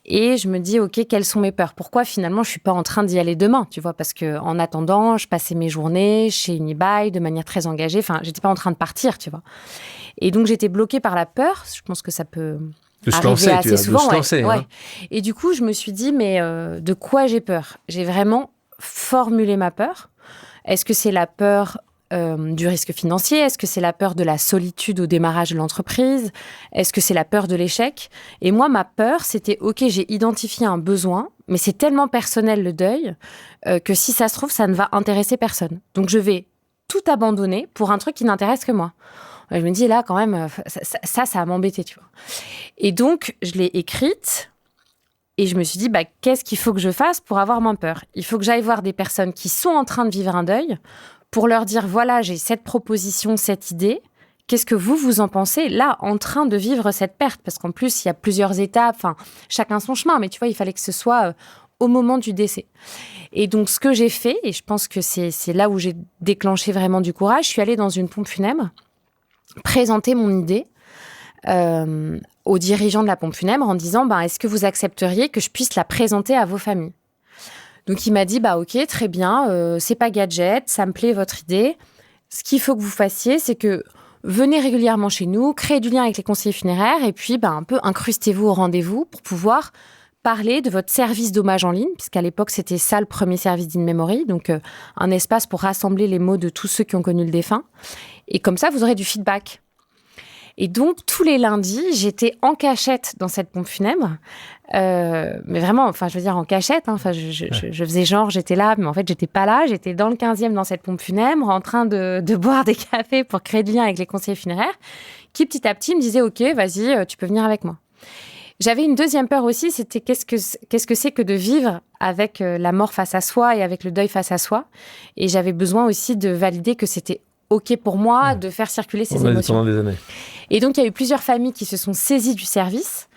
Et je me dis, OK, quelles sont mes peurs ? Pourquoi finalement je suis pas en train d'y aller demain ? Tu vois, parce que en attendant, je passais mes journées chez Unibail de manière très engagée. Enfin, j'étais pas en train de partir, tu vois. Et donc j'étais bloquée par la peur. Je pense que ça peut arriver assez souvent. Ouais. Et du coup, je me suis dit, mais de quoi j'ai peur ? J'ai vraiment formulé ma peur. Est-ce que c'est la peur du risque financier ? Est-ce que c'est la peur de la solitude au démarrage de l'entreprise ? Est-ce que c'est la peur de l'échec ? Et moi, ma peur, c'était, OK, j'ai identifié un besoin, mais c'est tellement personnel le deuil que si ça se trouve, ça ne va intéresser personne. Donc, je vais tout abandonner pour un truc qui n'intéresse que moi. Je me dis, là, quand même, ça va m'embêter, tu vois. Et donc, je l'ai écrite et je me suis dit, qu'est-ce qu'il faut que je fasse pour avoir moins peur ? Il faut que j'aille voir des personnes qui sont en train de vivre un deuil pour leur dire, voilà, j'ai cette proposition, cette idée. Qu'est-ce que vous en pensez, là, en train de vivre cette perte ? Parce qu'en plus, il y a plusieurs étapes, chacun son chemin. Mais tu vois, il fallait que ce soit au moment du décès. Et donc, ce que j'ai fait, et je pense que c'est là où j'ai déclenché vraiment du courage, je suis allée dans une pompe funèbre présenter mon idée aux dirigeants de la pompe funèbre en disant est-ce que vous accepteriez que je puisse la présenter à vos familles ? Donc il m'a dit OK, très bien, c'est pas gadget, ça me plaît votre idée. Ce qu'il faut que vous fassiez, c'est que venez régulièrement chez nous, créez du lien avec les conseillers funéraires et puis un peu incrustez-vous au rendez-vous pour pouvoir parler de votre service d'hommage en ligne, puisqu'à l'époque c'était ça le premier service d'in-memory, donc un espace pour rassembler les mots de tous ceux qui ont connu le défunt. Et comme ça, vous aurez du feedback. Et donc, tous les lundis, j'étais en cachette dans cette pompe funèbre. Mais vraiment, enfin, je veux dire en cachette. Hein, enfin, je faisais genre, j'étais là, mais en fait, j'étais pas là. J'étais dans le 15e dans cette pompe funèbre, en train de boire des cafés pour créer du lien avec les conseillers funéraires, qui petit à petit me disaient « Ok, vas-y, tu peux venir avec moi ». J'avais une deuxième peur aussi, c'était qu'est-ce que c'est que de vivre avec la mort face à soi et avec le deuil face à soi. Et j'avais besoin aussi de valider que c'était OK pour moi de faire circuler ces émotions. Pendant des années. Et donc, il y a eu plusieurs familles qui se sont saisies du service,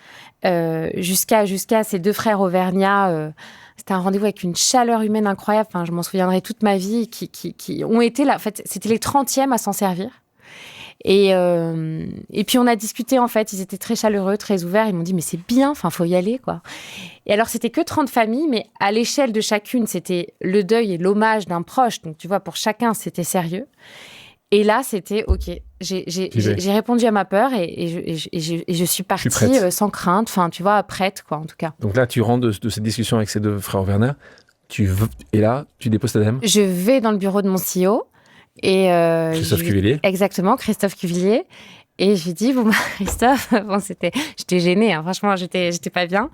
jusqu'à ces 2 frères auvergnats. C'était un rendez-vous avec une chaleur humaine incroyable. Enfin, je m'en souviendrai toute ma vie, qui ont été là. En fait, c'était les 30e à s'en servir. Et puis, on a discuté, en fait. Ils étaient très chaleureux, très ouverts. Ils m'ont dit, mais c'est bien, enfin, faut y aller, quoi. Et alors, c'était que 30 familles, mais à l'échelle de chacune, c'était le deuil et l'hommage d'un proche. Donc, tu vois, pour chacun, c'était sérieux. Et là, c'était OK. J'ai répondu à ma peur et je suis partie sans crainte. Enfin, tu vois, prête, quoi, en tout cas. Donc là, tu rentres de cette discussion avec ces 2 frères auvergnats. Et là, tu déposes ta dème. Je vais dans le bureau de mon CEO. Et Christophe Cuvillier. Exactement, Christophe Cuvillier. Et je lui dis, bon, Christophe, j'étais gênée, hein, franchement, j'étais pas bien.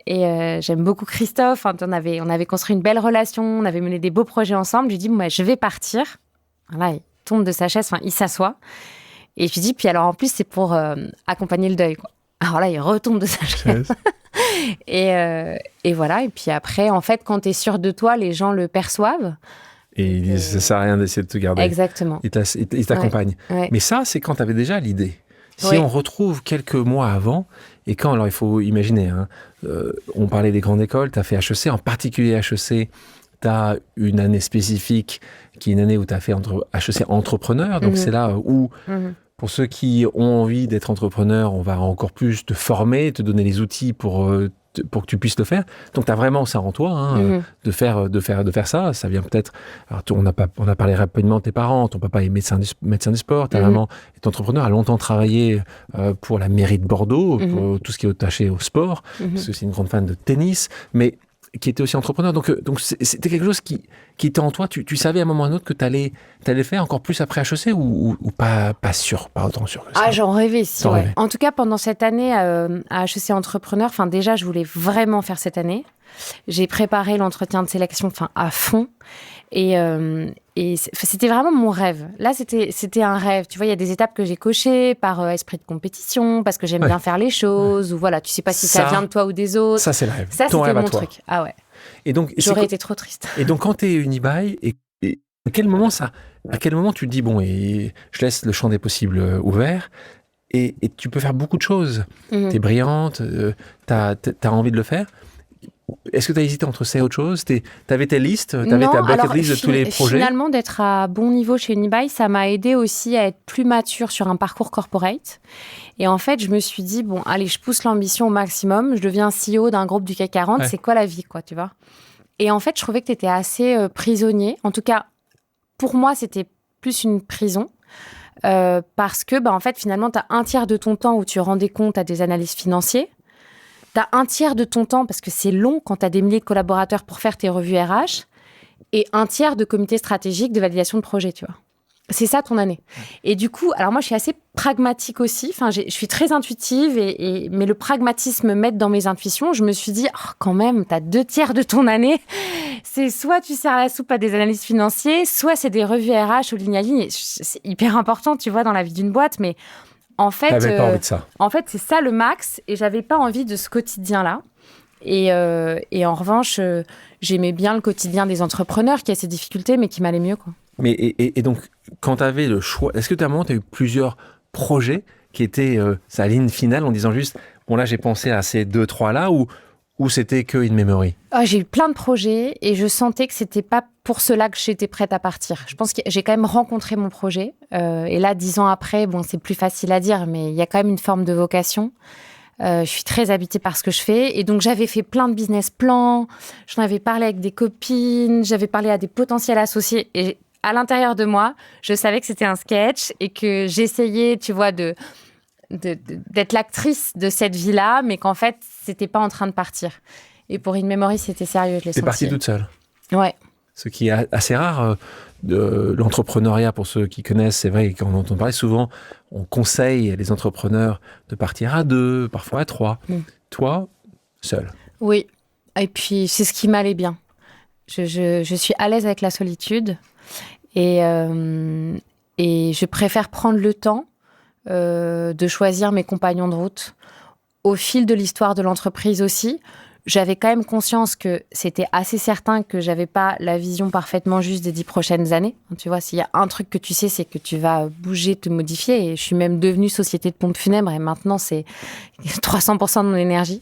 Et j'aime beaucoup Christophe. Enfin, on avait construit une belle relation, on avait mené des beaux projets ensemble. Je lui dis, bon, je vais partir. Là, il tombe de sa chaise, enfin, il s'assoit. Et je lui dis, puis alors, en plus, c'est pour accompagner le deuil, quoi. Alors là, il retombe de sa chaise. Et voilà. Et puis après, en fait, quand t'es sûr de toi, les gens le perçoivent. Et ils disent, ça sert à rien d'essayer de te garder. Exactement. Ils t'accompagnent. Ouais. Mais ça, c'est quand tu avais déjà l'idée. Si on retrouve quelques mois avant, et quand, alors il faut imaginer, hein, on parlait des grandes écoles, tu as fait HEC, en particulier HEC, tu as une année spécifique, qui est une année où tu as fait HEC entrepreneur, donc c'est là où, pour ceux qui ont envie d'être entrepreneur, on va encore plus te former, te donner les outils pour que tu puisses le faire. Donc, tu as vraiment ça en toi, hein, de faire ça. Ça vient peut-être... Alors, on a parlé rapidement de tes parents. Ton papa est médecin du sport. Ta maman est entrepreneur, a longtemps travaillé pour la mairie de Bordeaux, pour tout ce qui est attaché au sport, parce que c'est une grande fan de tennis, mais qui était aussi entrepreneur. Donc c'était quelque chose qui était en toi. Tu savais à un moment ou à un autre que tu allais faire encore plus après HEC ou pas sûr, pas autant sûr que ça. Ah, j'en rêvais, si. Ouais. En tout cas, pendant cette année à HEC Entrepreneur, déjà, je voulais vraiment faire cette année. J'ai préparé l'entretien de sélection à fond. Et c'était vraiment mon rêve. Là, c'était un rêve. Tu vois, il y a des étapes que j'ai cochées par esprit de compétition, parce que j'aime bien faire les choses, ou voilà, tu sais pas si ça vient de toi ou des autres. Ça, c'est le rêve. Ça, ton c'était rêve mon à toi. truc. Ah ouais. Et donc, j'aurais été trop triste. Et donc, quand tu es Unibail, à quel moment tu te dis, bon, et je laisse le champ des possibles ouvert, et tu peux faire beaucoup de choses. Tu es brillante, tu as envie de le faire. Est-ce que tu as hésité entre ça et autre chose? Tu avais tes listes, tu avais ta bucket list de tous les projets? Finalement, d'être à bon niveau chez Unibail, ça m'a aidé aussi à être plus mature sur un parcours corporate. Et en fait, je me suis dit, bon, allez, je pousse l'ambition au maximum, je deviens CEO d'un groupe du CAC 40, c'est quoi la vie, quoi, tu vois? Et en fait, je trouvais que tu étais assez prisonnier. En tout cas, pour moi, c'était plus une prison. Parce que, en fait, finalement, tu as un tiers de ton temps où tu rendais compte à des analystes financiers. Tu as un tiers de ton temps, parce que c'est long quand tu as des milliers de collaborateurs pour faire tes revues RH, et un tiers de comité stratégique de validation de projet, tu vois. C'est ça ton année. Et du coup, alors moi, je suis assez pragmatique aussi. Je suis très intuitive, mais le pragmatisme m'aide dans mes intuitions. Je me suis dit, quand même, tu as 2 tiers de ton année. C'est soit tu sers la soupe à des analystes financiers, soit c'est des revues RH au ligne à ligne. C'est hyper important, tu vois, dans la vie d'une boîte, mais... En fait, t'avais pas envie de ça. En fait, c'est ça le max, et j'avais pas envie de ce quotidien-là. Et en revanche, j'aimais bien le quotidien des entrepreneurs qui a ses difficultés, mais qui m'allait mieux, quoi. Mais et donc, quand tu avais le choix, est-ce que tu as eu plusieurs projets qui étaient sa ligne finale en disant juste, bon là j'ai pensé à ces 2-3 là, ou c'était que in memory? J'ai eu plein de projets et je sentais que c'était pas pour cela que j'étais prête à partir. Je pense que j'ai quand même rencontré mon projet. Et là, 10 ans après, bon, c'est plus facile à dire, mais il y a quand même une forme de vocation. Je suis très habitée par ce que je fais. Et donc, j'avais fait plein de business plans. J'en avais parlé avec des copines. J'avais parlé à des potentiels associés. Et à l'intérieur de moi, je savais que c'était un sketch et que j'essayais, tu vois, d'être l'actrice de cette vie-là, mais qu'en fait, c'était pas en train de partir. Et pour In Memory, c'était sérieux, je l'ai senti. T'es partie toute seule? Ouais. ce qui est assez rare. De l'entrepreneuriat, pour ceux qui connaissent, c'est vrai, quand on entend parler, souvent, on conseille les entrepreneurs de partir à 2, parfois à 3. Toi, seul. Oui, et puis c'est ce qui m'allait bien. Je suis à l'aise avec la solitude et je préfère prendre le temps de choisir mes compagnons de route. Au fil de l'histoire de l'entreprise aussi, j'avais quand même conscience que c'était assez certain que j'avais pas la vision parfaitement juste des 10 prochaines années. Tu vois, s'il y a un truc que tu sais, c'est que tu vas bouger, te modifier. Et je suis même devenue société de pompes funèbres et maintenant, c'est 300% de mon énergie.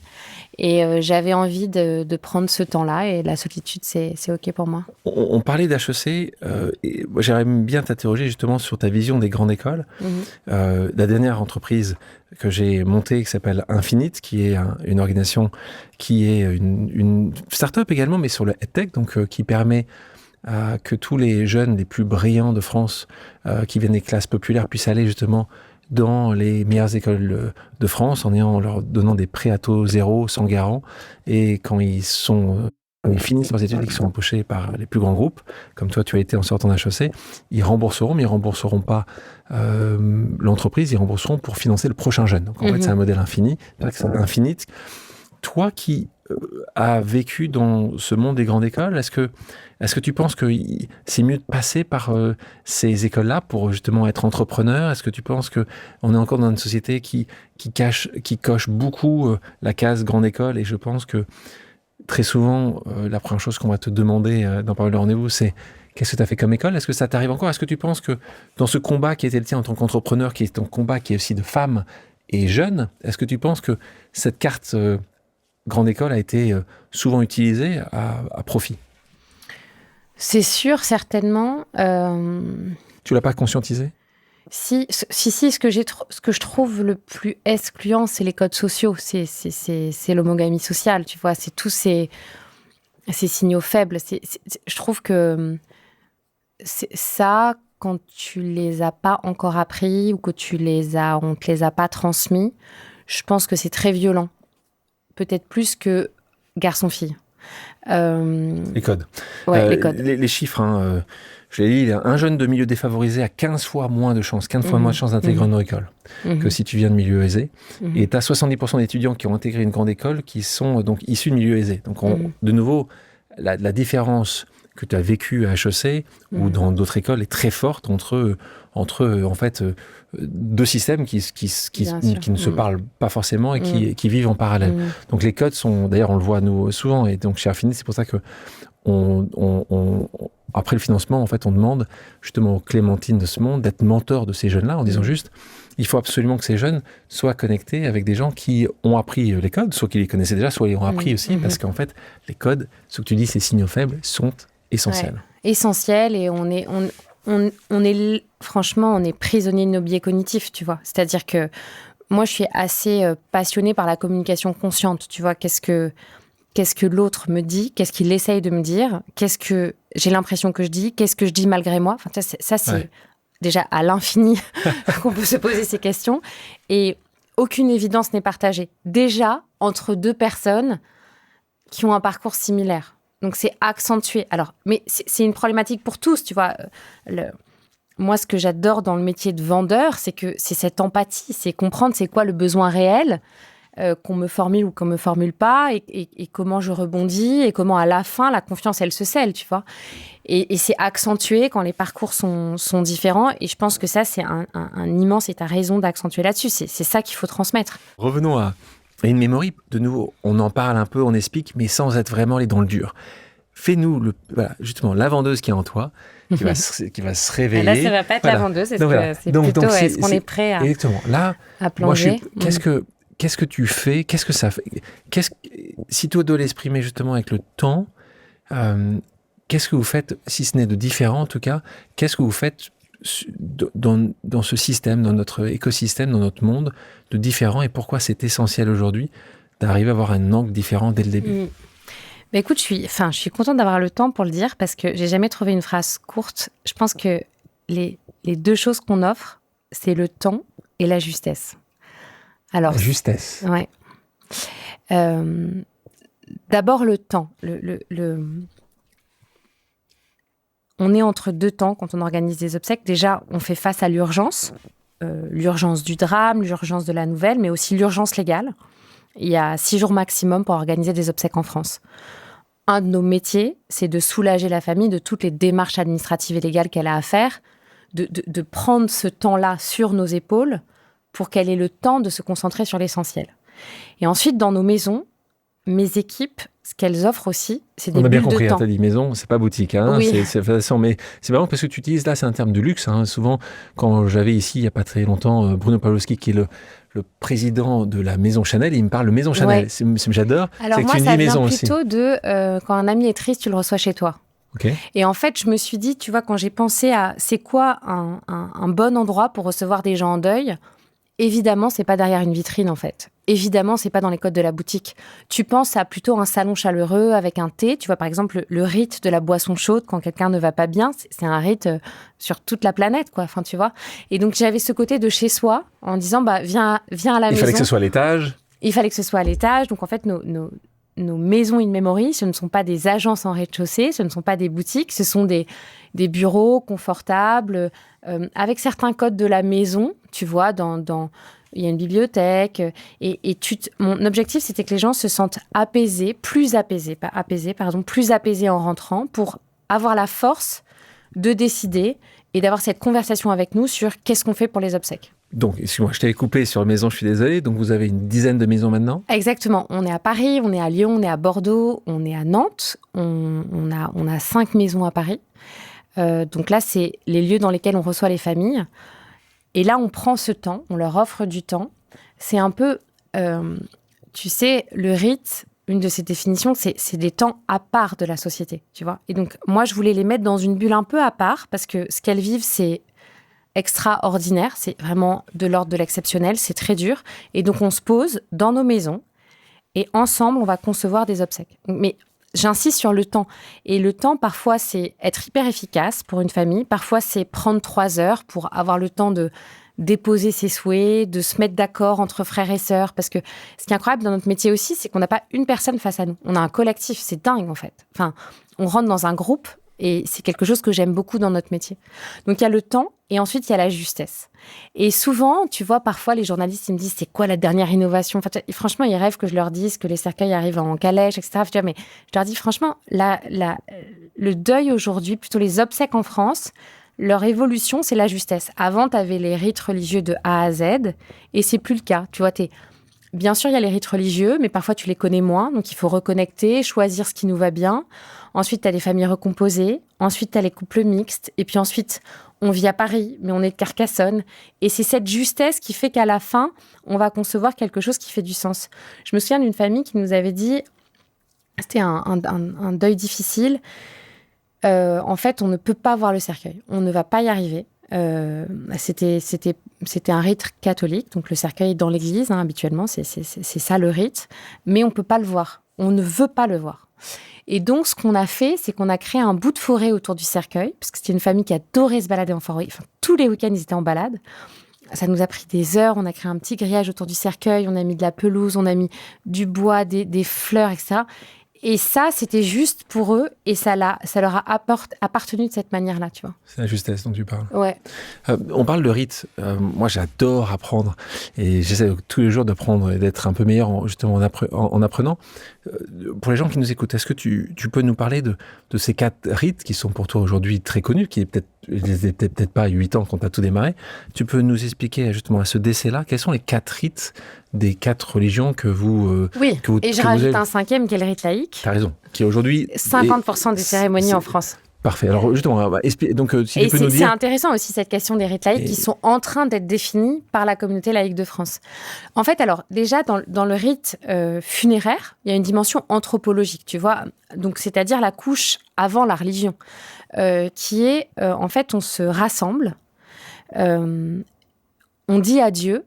Et j'avais envie de prendre ce temps-là et la solitude, c'est OK pour moi. On parlait d'HEC et moi, j'aimerais bien t'interroger justement sur ta vision des grandes écoles. La dernière entreprise que j'ai montée qui s'appelle Infinite, qui est une organisation qui est une start-up également, mais sur le EdTech, donc qui permet que tous les jeunes les plus brillants de France qui viennent des classes populaires puissent aller justement dans les meilleures écoles de France en leur donnant des prêts à taux zéro, sans garant. Et quand ils finissent leurs études et qu'ils sont embauchés par les plus grands groupes, comme toi tu as été en sortant d'HEC, ils rembourseront, mais ils ne rembourseront pas l'entreprise, ils rembourseront pour financer le prochain jeune. Donc en fait, c'est un modèle infini. C'est Infinite. Toi qui as vécu dans ce monde des grandes écoles, est-ce que tu penses que c'est mieux de passer par ces écoles-là pour justement être entrepreneur? Est-ce que tu penses qu'on est encore dans une société qui coche beaucoup la case grande école? Et je pense que très souvent, la première chose qu'on va te demander dans Parole de rendez-vous, c'est qu'est-ce que tu as fait comme école? Est-ce que ça t'arrive encore? Est-ce que tu penses que dans ce combat qui était le tien en tant qu'entrepreneur, qui est ton combat qui est aussi de femme et jeune, est-ce que tu penses que cette carte grande école a été souvent utilisée à profit? C'est sûr, certainement. Tu l'as pas conscientisé? Si, ce que je trouve le plus excluant, c'est les codes sociaux, c'est l'homogamie sociale, tu vois, c'est tous ces signaux faibles. Je trouve que ça, quand tu les as pas encore appris ou que on te les a pas transmis, je pense que c'est très violent. Peut-être plus que garçon-fille. Les codes. Ouais, les codes. Les chiffres, je l'ai dit, un jeune de milieu défavorisé a 15 fois moins de chances d'intégrer une école que si tu viens de milieu aisé. Et tu as 70% d'étudiants qui ont intégré une grande école qui sont donc issus de milieu aisé. Donc, de nouveau, la différence que tu as vécue à HEC ou dans d'autres écoles est très forte entre en fait, deux systèmes qui ne se parlent pas forcément et qui vivent en parallèle. Donc, les codes sont, d'ailleurs, on le voit nous souvent, et donc chez Infinite, c'est pour ça que après le financement, en fait, on demande justement aux Clémentines de ce monde d'être mentors de ces jeunes-là en disant juste, il faut absolument que ces jeunes soient connectés avec des gens qui ont appris les codes, soit qui les connaissaient déjà, soit ils ont appris aussi, parce qu'en fait, les codes, ce que tu dis, ces signaux faibles, sont essentiels. Ouais, essentiels, et on est franchement, on est prisonnier de nos biais cognitifs, tu vois. C'est-à-dire que moi, je suis assez passionnée par la communication consciente, tu vois. Qu'est-ce que l'autre me dit? Qu'est-ce qu'il essaye de me dire? Qu'est-ce que j'ai l'impression que je dis? Qu'est-ce que je dis malgré moi? Enfin, ça c'est déjà à l'infini qu'on peut se poser ces questions. Et aucune évidence n'est partagée. Déjà, entre deux personnes qui ont un parcours similaire. Donc, c'est accentué. Alors, mais c'est une problématique pour tous, tu vois. Moi, ce que j'adore dans le métier de vendeur, c'est que c'est cette empathie, c'est comprendre c'est quoi le besoin réel, qu'on me formule ou qu'on me formule pas, et comment je rebondis, et comment à la fin, la confiance, elle se scelle, tu vois. Et c'est accentué quand les parcours sont différents. Et je pense que ça, c'est un immense, et tu as raison d'accentuer là-dessus. C'est ça qu'il faut transmettre. Revenons à une mémoire. De nouveau, on en parle un peu, on explique, mais sans être vraiment allé dans le dur. Fais-nous justement la vendeuse qui est en toi, qui va se réveiller. Là, ça va pas être la vendeuse, c'est plutôt est-ce qu'on est prêt à exactement. Là, plonger. Moi, qu'est-ce que tu fais? Qu'est-ce que ça fait? Si tu dois l'exprimer justement avec le temps, qu'est-ce que vous faites, si ce n'est de différent en tout cas, qu'est-ce que vous faites dans ce système, dans notre écosystème, dans notre monde de différent, et pourquoi c'est essentiel aujourd'hui d'arriver à avoir un angle différent dès le début? Bah écoute, je suis contente d'avoir le temps pour le dire, parce que j'ai jamais trouvé une phrase courte. Je pense que les deux choses qu'on offre, c'est le temps et la justesse. Alors, la justesse. Ouais. D'abord le temps. on est entre deux temps quand on organise des obsèques. Déjà, on fait face à l'urgence du drame, l'urgence de la nouvelle, mais aussi l'urgence légale. Il y a 6 jours maximum pour organiser des obsèques en France. Un de nos métiers, c'est de soulager la famille de toutes les démarches administratives et légales qu'elle a à faire, de prendre ce temps-là sur nos épaules pour qu'elle ait le temps de se concentrer sur l'essentiel. Et ensuite, dans nos maisons, mes équipes, ce qu'elles offrent aussi, c'est des bulles de temps. On a bien compris, tu as dit maison, c'est pas boutique. Oui. Mais c'est marrant parce que tu utilises là, c'est un terme de luxe. Souvent, quand j'avais ici, il n'y a pas très longtemps, Bruno Pawlowski, qui est le président de la Maison Chanel, et il me parle de Maison Chanel. Ouais. J'adore. Alors c'est moi, que tu ça dis vient maison plutôt aussi. de quand un ami est triste, tu le reçois chez toi. Okay. Et en fait, je me suis dit, tu vois, quand j'ai pensé à c'est quoi un bon endroit pour recevoir des gens en deuil, évidemment, c'est pas derrière une vitrine, en fait. Évidemment, c'est pas dans les codes de la boutique. Tu penses à plutôt un salon chaleureux avec un thé. Tu vois, par exemple, le rite de la boisson chaude quand quelqu'un ne va pas bien, c'est un rite sur toute la planète, quoi. Enfin, tu vois. Et donc, j'avais ce côté de chez soi en disant, viens à la maison. Il fallait que ce soit à l'étage. Il fallait que ce soit à l'étage. Donc, en fait, nos maisons in memory, ce ne sont pas des agences en rez-de-chaussée, ce ne sont pas des boutiques, ce sont des bureaux confortables, avec certains codes de la maison, tu vois, il y a une bibliothèque. Mon objectif, c'était que les gens se sentent plus apaisés en rentrant pour avoir la force de décider et d'avoir cette conversation avec nous sur qu'est-ce qu'on fait pour les obsèques. Donc, excuse-moi, je t'avais coupé sur maison, je suis désolé. Donc, vous avez une dizaine de maisons maintenant ? Exactement. On est à Paris, on est à Lyon, on est à Bordeaux, on est à Nantes. On a 5 maisons à Paris. Donc là, c'est les lieux dans lesquels on reçoit les familles. Et là, on prend ce temps, on leur offre du temps. C'est un peu, tu sais, le rite, une de ses définitions, c'est des temps à part de la société, tu vois. Et donc, moi, je voulais les mettre dans une bulle un peu à part parce que ce qu'elles vivent, c'est extraordinaire, c'est vraiment de l'ordre de l'exceptionnel, c'est très dur. Et donc, on se pose dans nos maisons et ensemble, on va concevoir des obsèques. Mais j'insiste sur le temps. Et le temps, parfois, c'est être hyper efficace pour une famille. Parfois, c'est prendre 3 heures pour avoir le temps de déposer ses souhaits, de se mettre d'accord entre frères et sœurs. Parce que ce qui est incroyable dans notre métier aussi, c'est qu'on n'a pas une personne face à nous. On a un collectif. C'est dingue, en fait. Enfin, on rentre dans un groupe et c'est quelque chose que j'aime beaucoup dans notre métier. Donc, il y a le temps et ensuite, il y a la justesse. Et souvent, tu vois, parfois, les journalistes, ils me disent, c'est quoi la dernière innovation ? Enfin, franchement, ils rêvent que je leur dise que les cercueils arrivent en calèche, etc. Mais je leur dis, franchement, le deuil aujourd'hui, plutôt les obsèques en France, leur évolution, c'est la justesse. Avant, tu avais les rites religieux de A à Z et c'est plus le cas. Tu vois, bien sûr, il y a les rites religieux, mais parfois, tu les connais moins. Donc, il faut reconnecter, choisir ce qui nous va bien. Ensuite, tu as les familles recomposées. Ensuite, tu as les couples mixtes. Et puis ensuite, on vit à Paris, mais on est de Carcassonne. Et c'est cette justesse qui fait qu'à la fin, on va concevoir quelque chose qui fait du sens. Je me souviens d'une famille qui nous avait dit, c'était un deuil difficile. En fait, on ne peut pas voir le cercueil. On ne va pas y arriver. C'était un rite catholique, donc le cercueil est dans l'église, habituellement, c'est ça le rite. Mais on ne peut pas le voir. On ne veut pas le voir. Et donc, ce qu'on a fait, c'est qu'on a créé un bout de forêt autour du cercueil, parce que c'était une famille qui adorait se balader en forêt. Enfin, tous les week-ends, ils étaient en balade. Ça nous a pris des heures. On a créé un petit grillage autour du cercueil. On a mis de la pelouse, on a mis du bois, des fleurs, etc. Et ça, c'était juste pour eux. Et ça leur a appartenu de cette manière-là, tu vois. C'est la justesse dont tu parles. Ouais. On parle de rite. Moi, j'adore apprendre. Et j'essaie tous les jours d'apprendre et d'être un peu meilleur en apprenant. Pour les gens qui nous écoutent, est-ce que tu peux nous parler de ces 4 rites qui sont pour toi aujourd'hui très connus, qui n'étaient peut-être pas à 8 ans quand tu as tout démarré. Tu peux nous expliquer justement à ce décès-là, quels sont les 4 rites des 4 religions que vous... Oui, et je rajoute un 5e qui est le rite laïque. T'as raison, qui est aujourd'hui... 50% des cérémonies en France. Parfait. Alors justement, donc si tu peux nous dire... C'est intéressant aussi cette question des rites laïques qui sont en train d'être définis par la communauté laïque de France. En fait, alors déjà dans le rite funéraire, il y a une dimension anthropologique, tu vois. Donc c'est-à-dire la couche avant la religion, qui est en fait on se rassemble, on dit adieu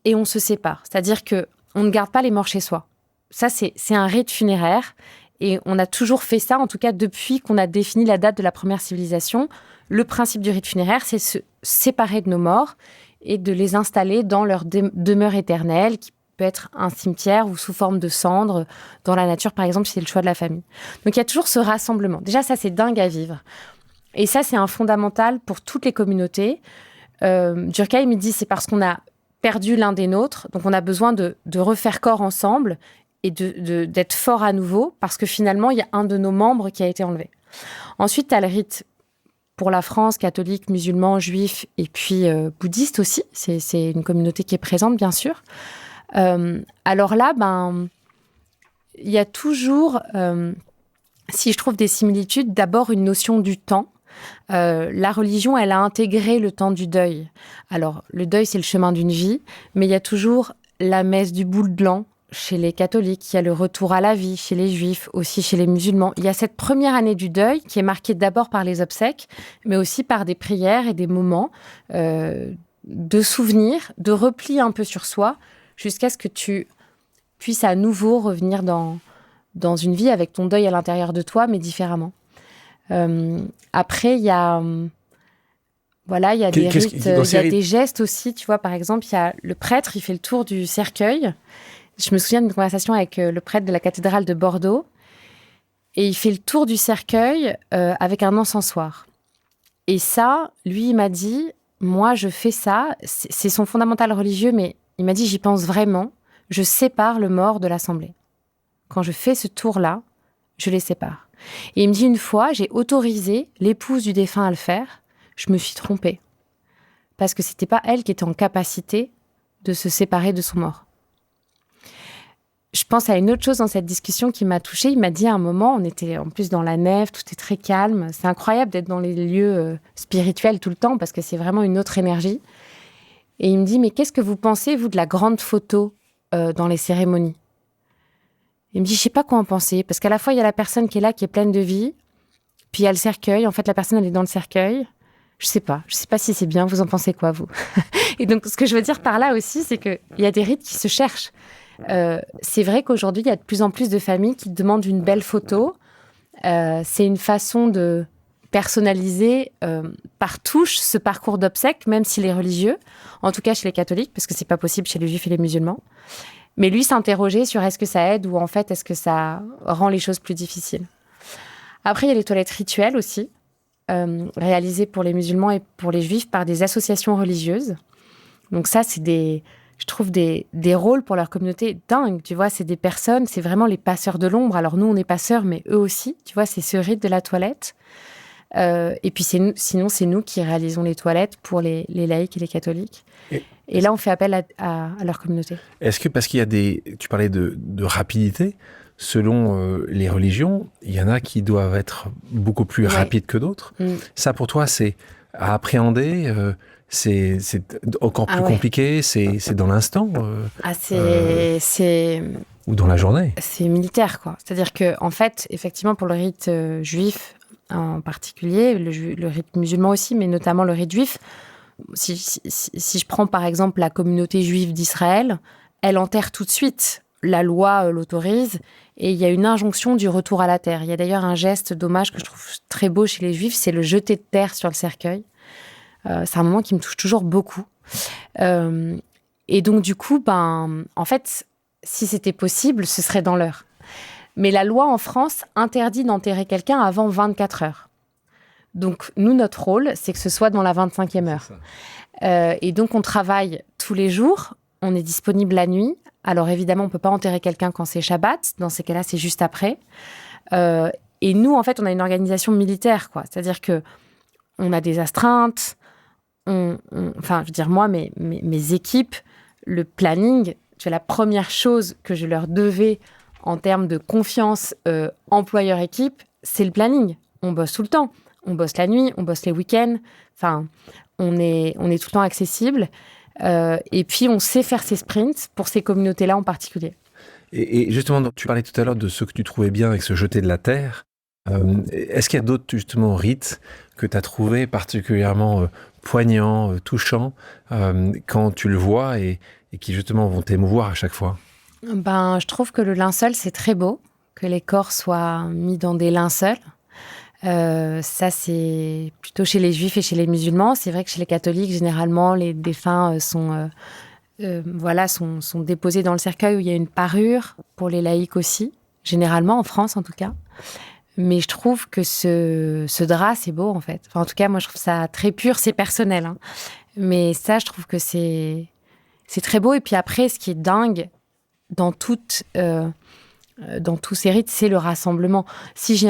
et on se sépare. C'est-à-dire que on ne garde pas les morts chez soi. Ça c'est un rite funéraire. Et on a toujours fait ça, en tout cas depuis qu'on a défini la date de la première civilisation. Le principe du rite funéraire, c'est se séparer de nos morts et de les installer dans leur demeure éternelle, qui peut être un cimetière ou sous forme de cendres dans la nature, par exemple, si c'est le choix de la famille. Donc il y a toujours ce rassemblement. Déjà, ça, c'est dingue à vivre. Et ça, c'est un fondamental pour toutes les communautés. Durkheim, il dit, c'est parce qu'on a perdu l'un des nôtres, donc on a besoin de refaire corps ensemble et d'être fort à nouveau, parce que finalement, il y a un de nos membres qui a été enlevé. Ensuite, tu as le rite pour la France, catholique, musulman, juif, et puis bouddhiste aussi. C'est une communauté qui est présente, bien sûr. Alors là, il y a toujours, si je trouve des similitudes, d'abord une notion du temps. La religion, elle a intégré le temps du deuil. Alors, le deuil, c'est le chemin d'une vie, mais il y a toujours la messe du boule de l'an chez les catholiques, il y a le retour à la vie chez les juifs, aussi chez les musulmans. Il y a cette première année du deuil qui est marquée d'abord par les obsèques, mais aussi par des prières et des moments de souvenirs, de repli un peu sur soi, jusqu'à ce que tu puisses à nouveau revenir dans une vie avec ton deuil à l'intérieur de toi, mais différemment. Après, il y a des rites, il y a des gestes aussi. Tu vois, par exemple, il y a le prêtre, il fait le tour du cercueil. Je me souviens d'une conversation avec le prêtre de la cathédrale de Bordeaux. Et il fait le tour du cercueil avec un encensoir. Et ça, lui, il m'a dit, moi, je fais ça. C'est son fondamental religieux, mais il m'a dit, j'y pense vraiment. Je sépare le mort de l'assemblée. Quand je fais ce tour-là, je les sépare. Et il me dit, une fois, j'ai autorisé l'épouse du défunt à le faire. Je me suis trompée. Parce que c'était pas elle qui était en capacité de se séparer de son mort. Je pense à une autre chose dans cette discussion qui m'a touchée. Il m'a dit à un moment, on était en plus dans la nef, tout est très calme. C'est incroyable d'être dans les lieux spirituels tout le temps parce que c'est vraiment une autre énergie. Et il me dit, mais qu'est-ce que vous pensez, vous, de la grande photo dans les cérémonies ? Il me dit, je sais pas quoi en penser, parce qu'à la fois, il y a la personne qui est là, qui est pleine de vie, puis il y a le cercueil. En fait, la personne, elle est dans le cercueil. Je sais pas si c'est bien. Vous en pensez quoi, vous ? Et donc, ce que je veux dire par là aussi, c'est qu'il y a des rites qui se cherchent. C'est vrai qu'aujourd'hui, il y a de plus en plus de familles qui demandent une belle photo. C'est une façon de personnaliser par touche ce parcours d'obsèques, même s'il est religieux, en tout cas chez les catholiques, parce que c'est pas possible chez les juifs et les musulmans. Mais lui s'interrogeait sur est-ce que ça aide ou en fait est-ce que ça rend les choses plus difficiles. Après, il y a les toilettes rituelles aussi, réalisées pour les musulmans et pour les juifs par des associations religieuses. Donc ça, c'est je trouve des rôles pour leur communauté dingues, tu vois, c'est des personnes, c'est vraiment les passeurs de l'ombre. Alors nous, on est passeurs, mais eux aussi, tu vois, c'est ce rite de la toilette. Et puis sinon, c'est nous qui réalisons les toilettes pour les laïcs et les catholiques. Et là, on fait appel à leur communauté. Est-ce que, parce qu'il y a tu parlais de rapidité, selon les religions, il y en a qui doivent être beaucoup plus rapides que d'autres. Ça, pour toi, c'est à appréhender c'est encore plus compliqué, c'est dans l'instant c'est ou dans la journée. C'est militaire, quoi. C'est-à-dire que, en fait, effectivement, pour le rite juif en particulier, le rite musulman aussi, mais notamment le rite juif, si je prends par exemple la communauté juive d'Israël, elle enterre tout de suite. La loi l'autorise et il y a une injonction du retour à la terre. Il y a d'ailleurs un geste d'hommage que je trouve très beau chez les juifs, c'est le jeter de terre sur le cercueil. C'est un moment qui me touche toujours beaucoup. Et donc, du coup, en fait, si c'était possible, ce serait dans l'heure. Mais la loi en France interdit d'enterrer quelqu'un avant 24 heures. Donc, nous, notre rôle, c'est que ce soit dans la 25e heure. Et donc, on travaille tous les jours. On est disponible la nuit. Alors, évidemment, on ne peut pas enterrer quelqu'un quand c'est Shabbat. Dans ces cas-là, c'est juste après. Et nous, en fait, on a une organisation militaire, quoi. C'est-à-dire qu'on a des astreintes. Enfin, je veux dire, moi, mes équipes, le planning, c'est la première chose que je leur devais en termes de confiance employeur-équipe, c'est le planning. On bosse tout le temps. On bosse la nuit, on bosse les week-ends. Enfin, on est tout le temps accessible. Et puis, on sait faire ces sprints pour ces communautés-là en particulier. Et justement, tu parlais tout à l'heure de ce que tu trouvais bien avec se jeter de la terre. Est-ce qu'il y a d'autres, justement, rites que tu as trouvés particulièrement poignants, touchants, quand tu le vois et qui, justement, vont t'émouvoir à chaque fois ? Je trouve que le linceul, c'est très beau, que les corps soient mis dans des linceuls. Ça, c'est plutôt chez les juifs et chez les musulmans. C'est vrai que chez les catholiques, généralement, les défunts sont déposés dans le cercueil où il y a une parure, pour les laïcs aussi, généralement, en France en tout cas. Mais je trouve que ce drap, c'est beau, en fait. Enfin, en tout cas, moi, je trouve ça très pur. C'est personnel, hein. Mais ça, je trouve que c'est très beau. Et puis après, ce qui est dingue dans tous ces rites, c'est le rassemblement. Si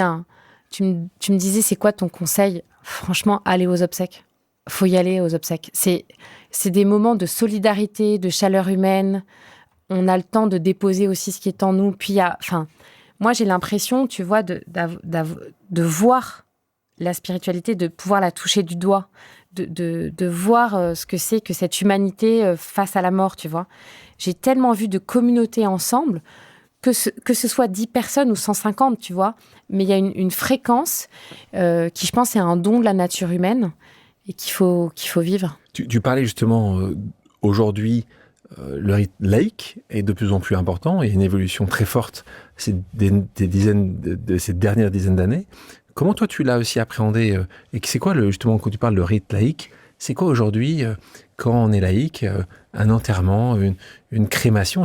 tu me disais, c'est quoi ton conseil? Franchement, aller aux obsèques. Faut y aller aux obsèques. C'est des moments de solidarité, de chaleur humaine. On a le temps de déposer aussi ce qui est en nous. Puis, moi, j'ai l'impression, tu vois, de voir la spiritualité, de pouvoir la toucher du doigt, de voir ce que c'est que cette humanité face à la mort, tu vois. J'ai tellement vu de communautés ensemble, que ce soit 10 personnes ou 150, tu vois. Mais il y a une fréquence qui, je pense, est un don de la nature humaine et qu'il faut vivre. Tu parlais justement aujourd'hui, le rite laïque est de plus en plus important et une évolution très forte ces dernières dizaines d'années. Comment toi tu l'as aussi appréhendé et c'est quoi justement quand tu parles de rite laïque, c'est quoi aujourd'hui quand on est laïque, un enterrement, une crémation,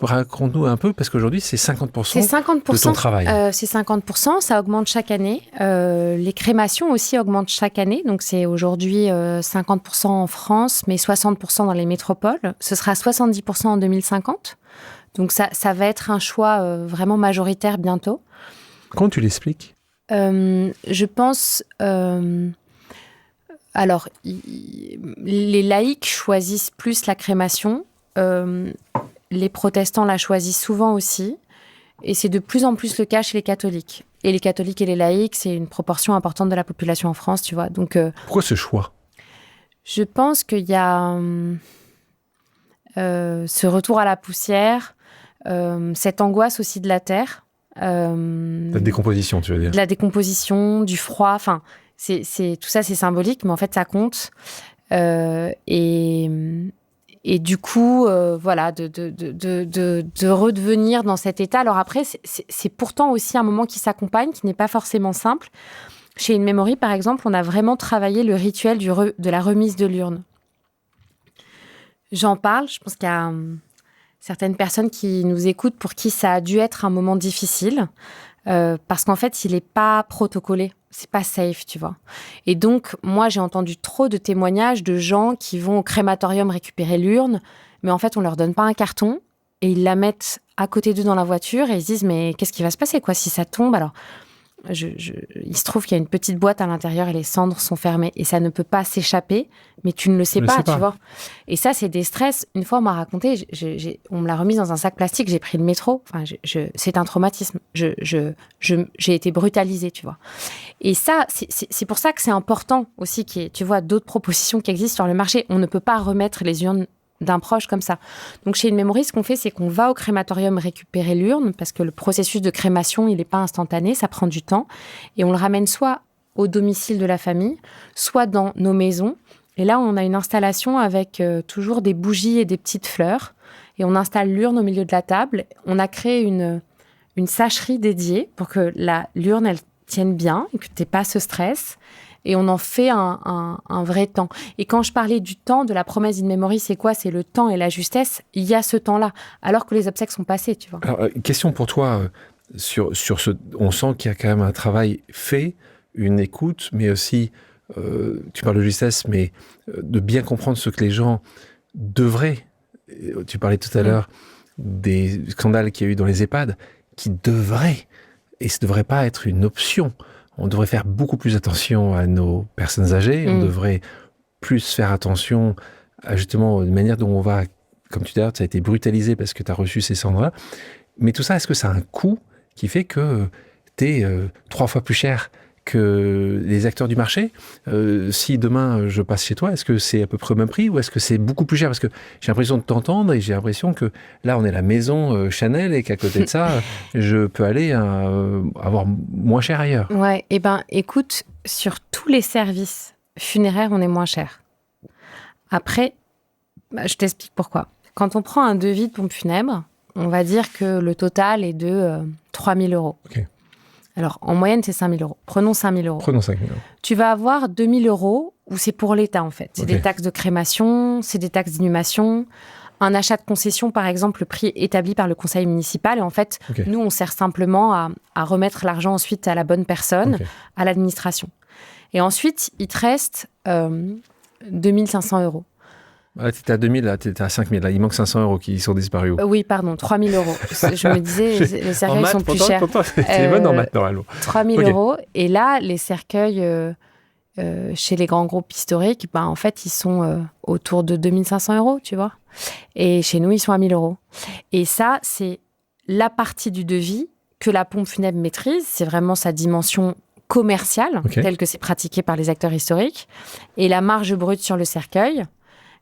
raconte-nous un peu parce qu'aujourd'hui c'est 50%, de ton travail. C'est 50%, ça augmente chaque année. Les crémations aussi augmentent chaque année, donc c'est aujourd'hui 50% en France, mais 60% dans les métropoles. Ce sera 70% en 2050. Donc ça va être un choix vraiment majoritaire bientôt. Comment tu l'expliques ? Je pense... alors, les laïcs choisissent plus la crémation. Les protestants la choisissent souvent aussi. Et c'est de plus en plus le cas chez les catholiques. Et les catholiques et les laïcs, c'est une proportion importante de la population en France, tu vois. Donc, pourquoi ce choix ? Je pense qu'il y a ce retour à la poussière, cette angoisse aussi de la terre. La décomposition, tu veux dire ? De la décomposition, du froid, enfin, tout ça, c'est symbolique, mais en fait, ça compte. Et du coup, voilà, de redevenir dans cet état. Alors après, c'est pourtant aussi un moment qui s'accompagne, qui n'est pas forcément simple. Chez In Memory, par exemple, on a vraiment travaillé le rituel de la remise de l'urne. J'en parle, je pense qu'il y a certaines personnes qui nous écoutent pour qui ça a dû être un moment difficile, parce qu'en fait, il n'est pas protocolé, c'est pas safe, tu vois. Et donc, moi, j'ai entendu trop de témoignages de gens qui vont au crématorium récupérer l'urne, mais en fait, on leur donne pas un carton, et ils la mettent à côté d'eux dans la voiture, et ils se disent, mais qu'est-ce qui va se passer, quoi, si ça tombe? Alors, il se trouve qu'il y a une petite boîte à l'intérieur et les cendres sont fermées et ça ne peut pas s'échapper, mais tu ne le sais pas, tu vois. Et ça, c'est des stress. Une fois, on m'a raconté, on me l'a remise dans un sac plastique, j'ai pris le métro. Enfin, c'est un traumatisme. J'ai été brutalisée, tu vois. Et ça, c'est pour ça que c'est important aussi qu'il y ait, tu vois, d'autres propositions qui existent sur le marché. On ne peut pas remettre les urnes d'un proche comme ça. Donc chez In Memory, ce qu'on fait, c'est qu'on va au crématorium récupérer l'urne parce que le processus de crémation, il n'est pas instantané, ça prend du temps. Et on le ramène soit au domicile de la famille, soit dans nos maisons. Et là, on a une installation avec toujours des bougies et des petites fleurs. Et on installe l'urne au milieu de la table. On a créé une sacherie dédiée pour que l'urne, elle tienne bien et que tu n'aies pas ce stress. Et on en fait un vrai temps. Et quand je parlais du temps, de la promesse d'In Memory, c'est quoi? C'est le temps et la justesse. Il y a ce temps-là, alors que les obsèques sont passées, tu vois. Alors, question pour toi, sur ce... On sent qu'il y a quand même un travail fait, une écoute, mais aussi, tu parles de justesse, mais de bien comprendre ce que les gens devraient... Tu parlais tout à l'heure des scandales qu'il y a eu dans les EHPAD, qui devraient, et ce ne devrait pas être une option. On devrait faire beaucoup plus attention à nos personnes âgées. On devrait plus faire attention à justement la manière dont on va, comme tu dis, tu as été brutalisé parce que tu as reçu ces cendres-là. Mais tout ça, est-ce que ça a un coût qui fait que tu es 3 fois plus cher que les acteurs du marché? Si demain je passe chez toi, est-ce que c'est à peu près au même prix ou est-ce que c'est beaucoup plus cher? Parce que j'ai l'impression de t'entendre et j'ai l'impression que là on est la maison Chanel et qu'à côté de ça je peux aller avoir moins cher ailleurs. Ouais, et ben écoute, sur tous les services funéraires on est moins cher. Après, je t'explique pourquoi. Quand on prend un devis de pompe funèbre, on va dire que le total est de 3 000 €. Ok. Alors, en moyenne, c'est 5 000 €. Prenons 5 000 €. Prenons 5 000 €. Tu vas avoir 2 000 € où c'est pour l'État, en fait. C'est des taxes de crémation, c'est des taxes d'inhumation. un achat de concession, par exemple, le prix établi par le conseil municipal. Et en fait, nous, on sert simplement à remettre l'argent ensuite à la bonne personne, à l'administration. Et ensuite, il te reste 2 500 euros. Là, tu étais à 2 000, là, tu étais à 5 000. Là, il manque 500 euros qui sont disparus. Oui, pardon, 3 000 euros. Je me disais, les cercueils sont plus chers. C'est bonne en maths, normalement. 3 000 euros. Et là, les cercueils, chez les grands groupes historiques, en fait, ils sont autour de 2 500 euros, tu vois. Et chez nous, ils sont à 1 000 euros. Et ça, c'est la partie du devis que la pompe funèbre maîtrise. C'est vraiment sa dimension commerciale, telle que c'est pratiqué par les acteurs historiques. Et la marge brute sur le cercueil,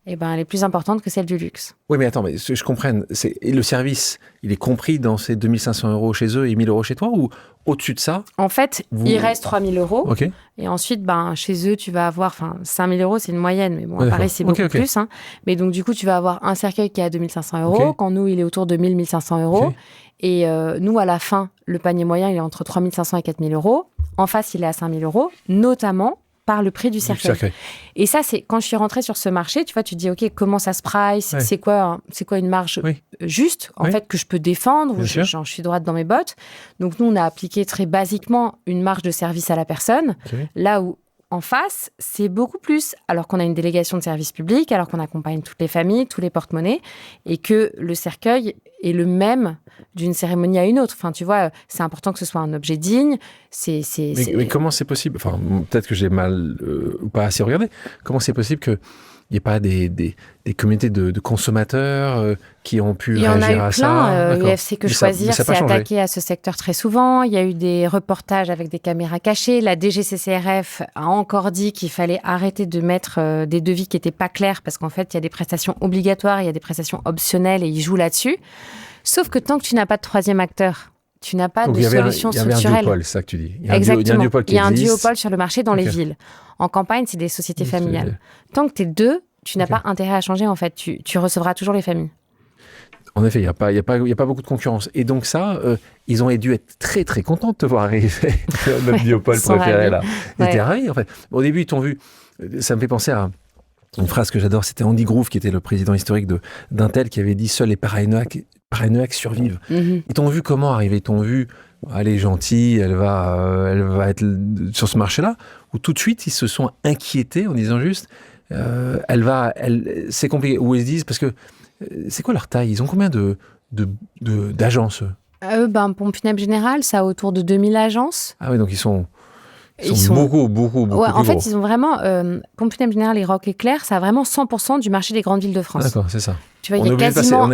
elle est plus importante que celle du luxe. Oui, mais attends, mais je comprenne. Et le service, il est compris dans ces 2 500 euros chez eux et 1 000 euros chez toi, ou au-dessus de ça? En fait, il reste 3 000 euros. Okay. Et ensuite, chez eux, tu vas avoir... 5 000 euros, c'est une moyenne. Mais bon, pareil, c'est beaucoup plus. Hein. Mais donc, du coup, tu vas avoir un cercueil qui est à 2 500 euros. Quand nous, il est autour de 1 500 euros. Et nous, à la fin, le panier moyen, il est entre 3 500 et 4 000 euros. En face, il est à 5 000 euros, notamment par le prix du cercueil. Et ça, c'est quand je suis rentrée sur ce marché, tu vois, tu te dis, OK, comment ça se price? C'est quoi une marge juste, en fait, que je peux défendre? Ou je suis droite dans mes bottes. Donc, nous, on a appliqué très basiquement une marge de service à la personne. Là où, en face, c'est beaucoup plus. Alors qu'on a une délégation de service public, alors qu'on accompagne toutes les familles, tous les porte-monnaies, et que le cercueil est le même d'une cérémonie à une autre. Enfin, tu vois, c'est important que ce soit un objet digne. Mais comment c'est possible? Enfin, peut-être que j'ai mal ou pas assez regardé. Comment c'est possible qu'il n'y ait pas des communautés de consommateurs qui ont pu réagir à ça? Il y en a eu plein. L'UFC Que Choisir s'est attaqué à ce secteur très souvent. Il y a eu des reportages avec des caméras cachées. La DGCCRF a encore dit qu'il fallait arrêter de mettre des devis qui n'étaient pas clairs parce qu'en fait, il y a des prestations obligatoires, il y a des prestations optionnelles et ils jouent là-dessus. Sauf que tant que tu n'as pas de troisième acteur, tu n'as pas de solution structurelle. Il y a un duopole, c'est ça que tu dis. Exactement. Il y a un duopole sur le marché dans les villes. En campagne, c'est des sociétés familiales. Tant que tu es deux, tu n'as pas intérêt à changer, en fait. Tu recevras toujours les familles. En effet, il n'y a pas beaucoup de concurrence. Et donc ça, ils ont dû être très, très contents de te voir arriver. Notre duopole préféré, là. Ils étaient ravis, en fait. Au début, ils t'ont vu... Ça me fait penser à une phrase que j'adore. C'était Andy Grove, qui était le président historique d'Intel, qui avait dit « Seuls les paranoïaques survivent ». Ils t'ont vu comment arriver? Ils t'ont vu... Elle est gentille, elle va être sur ce marché-là. Ou tout de suite, ils se sont inquiétés en disant juste, c'est compliqué. Ou ils se disent, parce que c'est quoi leur taille? Ils ont combien d'agences? Pompe funèbre générale, ça a autour de 2000 agences. Ah oui, donc ils sont beaucoup ouais, en fait, gros. ils ont vraiment... Pompe funèbre générale et Rock Éclair, ça a vraiment 100% du marché des grandes villes de France. D'accord, c'est ça. Tu vois, il y a quasiment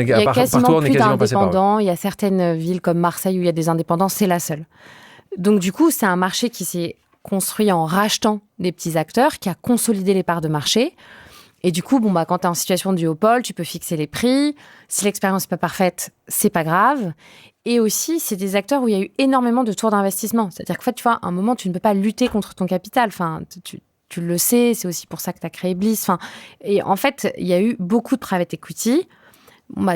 plus d'indépendants. Il y a certaines villes comme Marseille où il y a des indépendants, c'est la seule. Donc du coup, c'est un marché qui s'est construit en rachetant des petits acteurs, qui a consolidé les parts de marché. Et du coup, quand tu es en situation de duopole, tu peux fixer les prix. Si l'expérience n'est pas parfaite, c'est pas grave. Et aussi, c'est des acteurs où il y a eu énormément de tours d'investissement. C'est-à-dire qu'en fait, tu vois, à un moment, tu ne peux pas lutter contre ton capital. Enfin, tu le sais, c'est aussi pour ça que tu as créé Bliss. Enfin, et en fait, il y a eu beaucoup de private equity.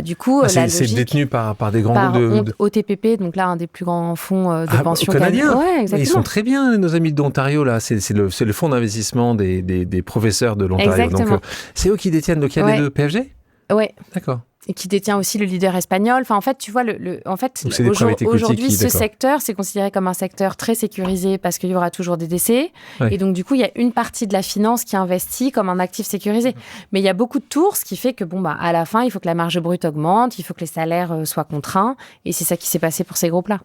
Du coup, c'est détenu par des grands groupes de... OTPP, donc là, un des plus grands fonds de pension canadiens. Ouais, exactement. Ils sont très bien, nos amis d'Ontario, là. C'est le fonds d'investissement des professeurs de l'Ontario. Exactement. Donc, c'est eux qui détiennent le cabinet de PFG? Ouais. D'accord. Et qui détient aussi le leader espagnol. Enfin, en fait, tu vois, aujourd'hui, ce secteur, c'est considéré comme un secteur très sécurisé parce qu'il y aura toujours des décès. Ouais. Et donc, du coup, il y a une partie de la finance qui investit comme un actif sécurisé. Mais il y a beaucoup de tours, ce qui fait que, à la fin, il faut que la marge brute augmente, il faut que les salaires soient contraints. Et c'est ça qui s'est passé pour ces groupes-là.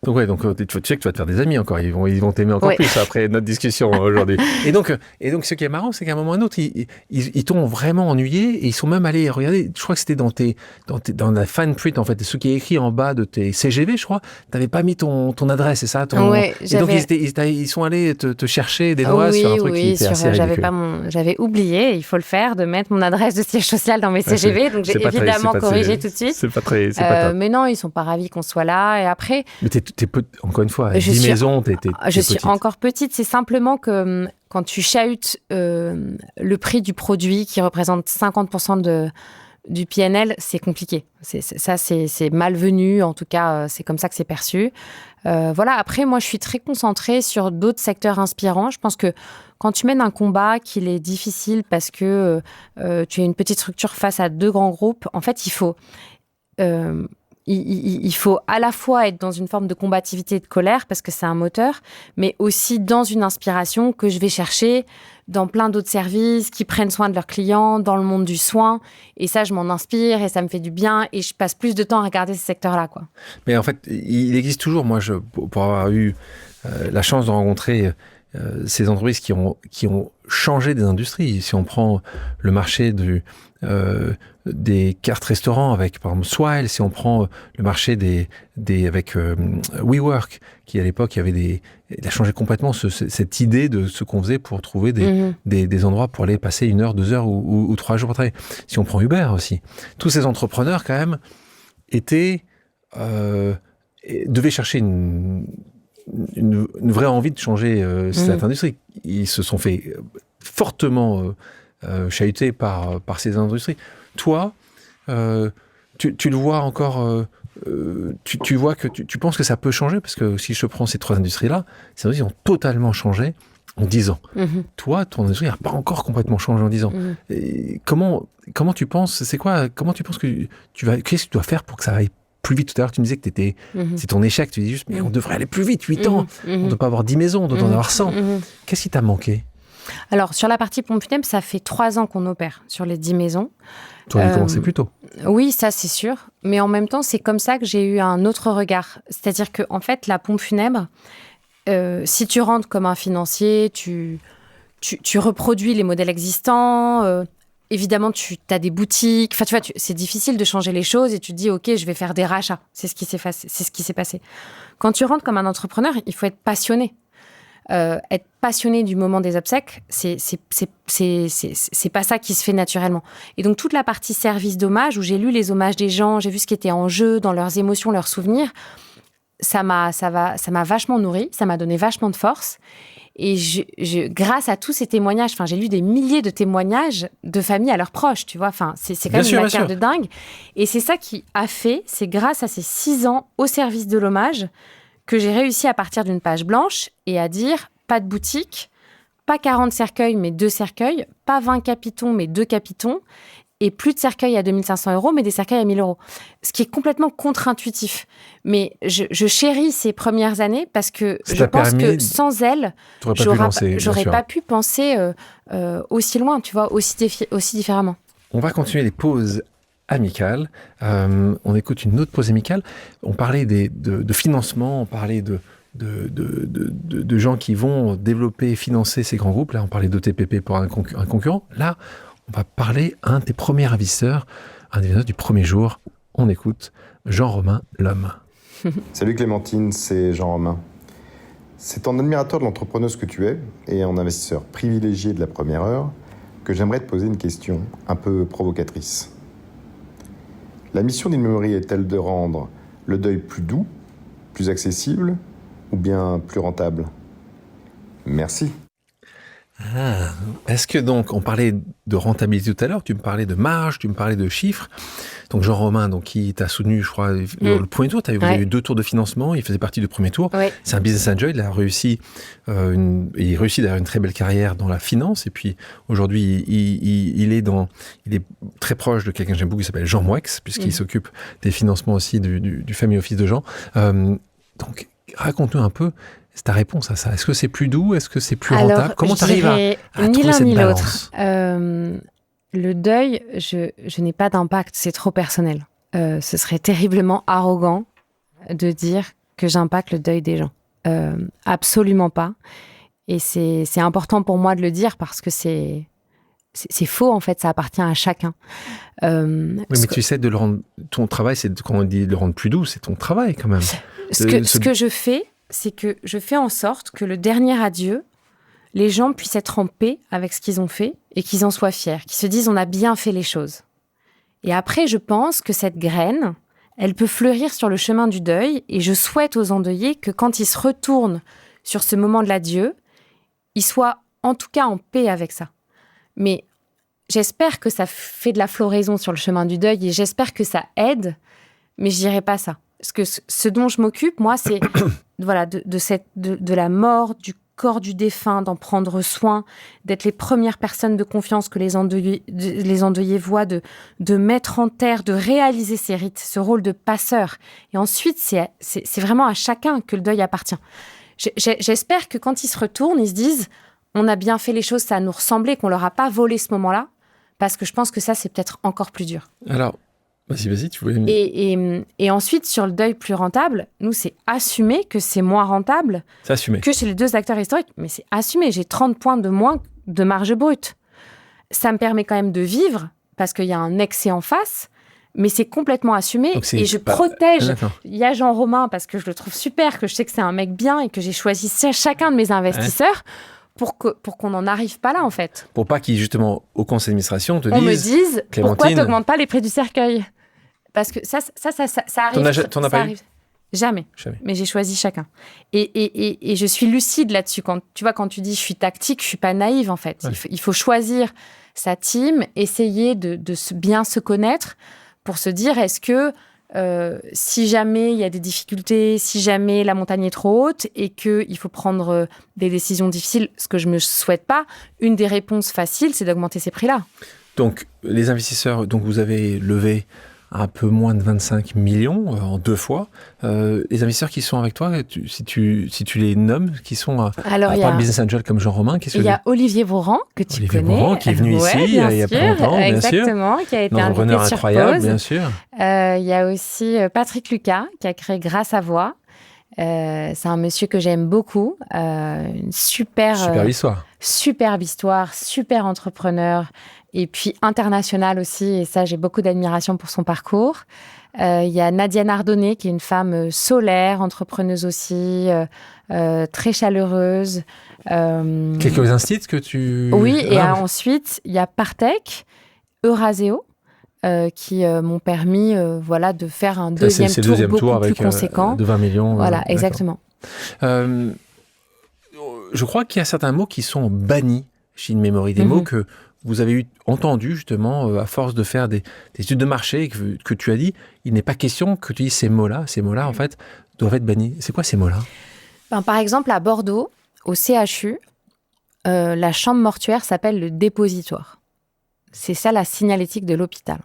Donc, tu sais que tu vas te faire des amis encore. Ils vont t'aimer encore plus après notre discussion aujourd'hui. Et donc, ce qui est marrant, c'est qu'à un moment ou à un autre, ils t'ont vraiment ennuyé et ils sont même allés regarder. Je crois que c'était dans la fine print, en fait, ce qui est écrit en bas de tes CGV, je crois. Tu n'avais pas mis ton adresse, c'est ça? Et donc, ils sont allés te chercher des noix sur un truc qui était assez ridicule. J'avais oublié, il faut le faire, de mettre mon adresse de siège social dans mes CGV. Donc, j'ai évidemment corrigé tout de suite. C'est pas top. Mais non, ils sont pas ravis qu'on soit là. Et après... Mais encore une fois, 10 maisons, je suis encore petite. C'est simplement que quand tu chahutes le prix du produit qui représente 50% du PNL, c'est compliqué. C'est malvenu, en tout cas, c'est comme ça que c'est perçu. Voilà, après, moi, je suis très concentrée sur d'autres secteurs inspirants. Je pense que quand tu mènes un combat, qu'il est difficile parce que tu as une petite structure face à 2 grands groupes, en fait, il faut à la fois être dans une forme de combativité et de colère, parce que c'est un moteur, mais aussi dans une inspiration que je vais chercher dans plein d'autres services qui prennent soin de leurs clients, dans le monde du soin. Et ça, je m'en inspire et ça me fait du bien. Et je passe plus de temps à regarder ces secteurs-là, quoi. Mais en fait, il existe toujours, moi, pour avoir eu la chance de rencontrer ces entreprises qui ont changé des industries. Si on prend le marché des cartes restaurants avec, par exemple, Swile, si on prend le marché avec WeWork, qui à l'époque, il a changé complètement cette idée de ce qu'on faisait pour trouver des endroits pour aller passer 1 heure, 2 heures ou 3 jours pour travailler. Si on prend Uber aussi, tous ces entrepreneurs, quand même, devaient chercher une vraie envie de changer cette industrie. Ils se sont fait fortement chahuter par ces industries. Toi, tu le vois encore, tu vois que tu penses que ça peut changer, parce que si je prends ces 3 industries-là, ces industries ont totalement changé en 10 ans. Toi, ton industrie n'a pas encore complètement changé en 10 ans. Et comment tu penses, comment tu penses que qu'est-ce que tu dois faire pour que ça aille plus vite? Tout à l'heure, tu me disais que c'est ton échec. Tu dis juste, mais on devrait aller plus vite, 8 ans. On ne doit pas avoir 10 maisons, on doit en avoir 100. Qu'est-ce qui t'a manqué? Alors, sur la partie pompe funèbre, ça fait 3 ans qu'on opère sur les 10 maisons. Tu aurais dû commencer plus tôt. Oui, ça, c'est sûr. Mais en même temps, c'est comme ça que j'ai eu un autre regard. C'est-à-dire que, en fait, la pompe funèbre, si tu rentres comme un financier, tu reproduis les modèles existants. Évidemment, tu as des boutiques. Enfin, tu vois, c'est difficile de changer les choses et tu te dis, OK, je vais faire des rachats. C'est ce qui s'est passé. Quand tu rentres comme un entrepreneur, il faut être passionné. Être passionné du moment des obsèques, c'est pas ça qui se fait naturellement. Et donc, toute la partie service d'hommage, où j'ai lu les hommages des gens, j'ai vu ce qui était en jeu dans leurs émotions, leurs souvenirs, ça m'a vachement nourri, ça m'a donné vachement de force. Et grâce à tous ces témoignages, j'ai lu des milliers de témoignages de familles à leurs proches, tu vois. C'est quand même une matière de dingue. Et c'est ça qui a fait, c'est grâce à ces 6 ans au service de l'hommage que j'ai réussi à partir d'une page blanche et à dire pas de boutique, pas 40 cercueils, mais 2 cercueils, pas 20 capitons, mais 2 capitons, et plus de cercueils à 2 500 €, mais des cercueils à 1 000 €. Ce qui est complètement contre-intuitif. Mais je chéris ces premières années parce que je pense que sans elles, j'aurais pas pu penser aussi loin, tu vois, aussi différemment. On va continuer les pauses amicales. On écoute une autre pause amicale. On parlait de financement, on parlait de gens qui vont développer, financer ces grands groupes. Là, on parlait d'OTPP pour un concurrent. Là, on va parler à un de tes premiers investisseurs, un des investisseurs du premier jour. On écoute Jean-Romain L'Homme. Salut Clémentine, c'est Jean-Romain. C'est en admirateur de l'entrepreneuse que tu es et en investisseur privilégié de la première heure que j'aimerais te poser une question un peu provocatrice. La mission d'Inmemory est-elle de rendre le deuil plus doux, plus accessible ou bien plus rentable? Merci. Est-ce que donc, on parlait de rentabilité tout à l'heure, tu me parlais de marge, tu me parlais de chiffres. Donc Jean-Romain, qui t'a soutenu, je crois, dans le premier tour, vous avez eu 2 tours de financement, il faisait partie du premier tour. Ouais. C'est un business angel, il a réussi, il réussit d'avoir une très belle carrière dans la finance. Et puis aujourd'hui, il est très proche de quelqu'un que j'aime beaucoup, qui s'appelle Jean Moix, puisqu'il s'occupe des financements aussi du family office de Jean. Donc raconte-nous un peu ta réponse à ça. Est-ce que c'est plus doux? Est-ce que c'est plus rentable? Comment tu arrives à trouver cette balance? Le deuil, je n'ai pas d'impact, c'est trop personnel. Ce serait terriblement arrogant de dire que j'impacte le deuil des gens. Absolument pas. Et c'est important pour moi de le dire parce que c'est faux, en fait, ça appartient à chacun. Oui, mais tu sais, ton travail, quand on dit de le rendre plus doux, c'est ton travail quand même. Ce que je fais, c'est que je fais en sorte que le dernier adieu, les gens puissent être en paix avec ce qu'ils ont fait et qu'ils en soient fiers, qu'ils se disent on a bien fait les choses. Et après, je pense que cette graine, elle peut fleurir sur le chemin du deuil et je souhaite aux endeuillés que quand ils se retournent sur ce moment de l'adieu, ils soient en tout cas en paix avec ça. Mais j'espère que ça fait de la floraison sur le chemin du deuil et j'espère que ça aide, mais je dirais pas ça. Parce que ce dont je m'occupe, moi, c'est voilà, de la mort, du corps du défunt, d'en prendre soin, d'être les premières personnes de confiance que les endeuillés voient, de mettre en terre, de réaliser ces rites, ce rôle de passeur. Et ensuite, c'est vraiment à chacun que le deuil appartient. J'espère que quand ils se retournent, ils se disent « on a bien fait les choses, ça nous ressemblait, qu'on leur a pas volé ce moment-là », parce que je pense que ça, c'est peut-être encore plus dur. Alors, vas-y, tu voulais... Et ensuite, sur le deuil plus rentable, nous, c'est assumer que c'est moins rentable que chez les 2 acteurs historiques. Mais c'est assumé. J'ai 30 points de moins de marge brute. Ça me permet quand même de vivre, parce qu'il y a un excès en face, mais c'est complètement assumé. Et je protège. Il y a Jean Romain, parce que je le trouve super, que je sais que c'est un mec bien, et que j'ai choisi chacun de mes investisseurs pour qu'on n'en arrive pas là, en fait. Pour pas qu'ils, justement, au conseil d'administration, on me dise pourquoi tu n'augmentes pas les prix du cercueil ? Parce que ça arrive. T'en as pas eu ? Jamais. Mais j'ai choisi chacun. Et je suis lucide là-dessus. Quand tu dis je suis tactique, je suis pas naïve, en fait. Ouais. Il faut choisir sa team, essayer de bien se connaître pour se dire, est-ce que si jamais il y a des difficultés, si jamais la montagne est trop haute et qu'il faut prendre des décisions difficiles, ce que je ne me souhaite pas, une des réponses faciles, c'est d'augmenter ces prix-là. Donc, les investisseurs, vous avez levé un peu moins de 25 millions en 2 fois. Les investisseurs qui sont avec toi, si tu les nommes, qui sont à part le business angel comme Jean Romain, il y a Olivier Vauran, que tu connais. Olivier Vauran, qui est venu ici il y a pas longtemps, bien sûr. Exactement, qui a été invité sur incroyable, Pause. Bien sûr. Il y a aussi Patrick Lucas, qui a créé Grâce à Voix. C'est un monsieur que j'aime beaucoup. Une superbe histoire, super entrepreneur. Et puis international aussi, et ça, j'ai beaucoup d'admiration pour son parcours. Il y a Nadia Nardonnet, qui est une femme solaire, entrepreneuse aussi, très chaleureuse. Quelques instits que tu... Oui, et ensuite, il y a Partech, Euraseo, qui m'ont permis de faire un deuxième tour beaucoup plus conséquent. De 20 millions. Voilà, exactement. Je crois qu'il y a certains mots qui sont bannis chez InMemory, des mots que vous avez entendu justement à force de faire des études de marché que tu as dit, il n'est pas question que tu dises ces mots-là en fait doivent être bannis. C'est quoi ces mots-là ? Par exemple, à Bordeaux, au CHU, la chambre mortuaire s'appelle le dépositoire. C'est ça la signalétique de l'hôpital.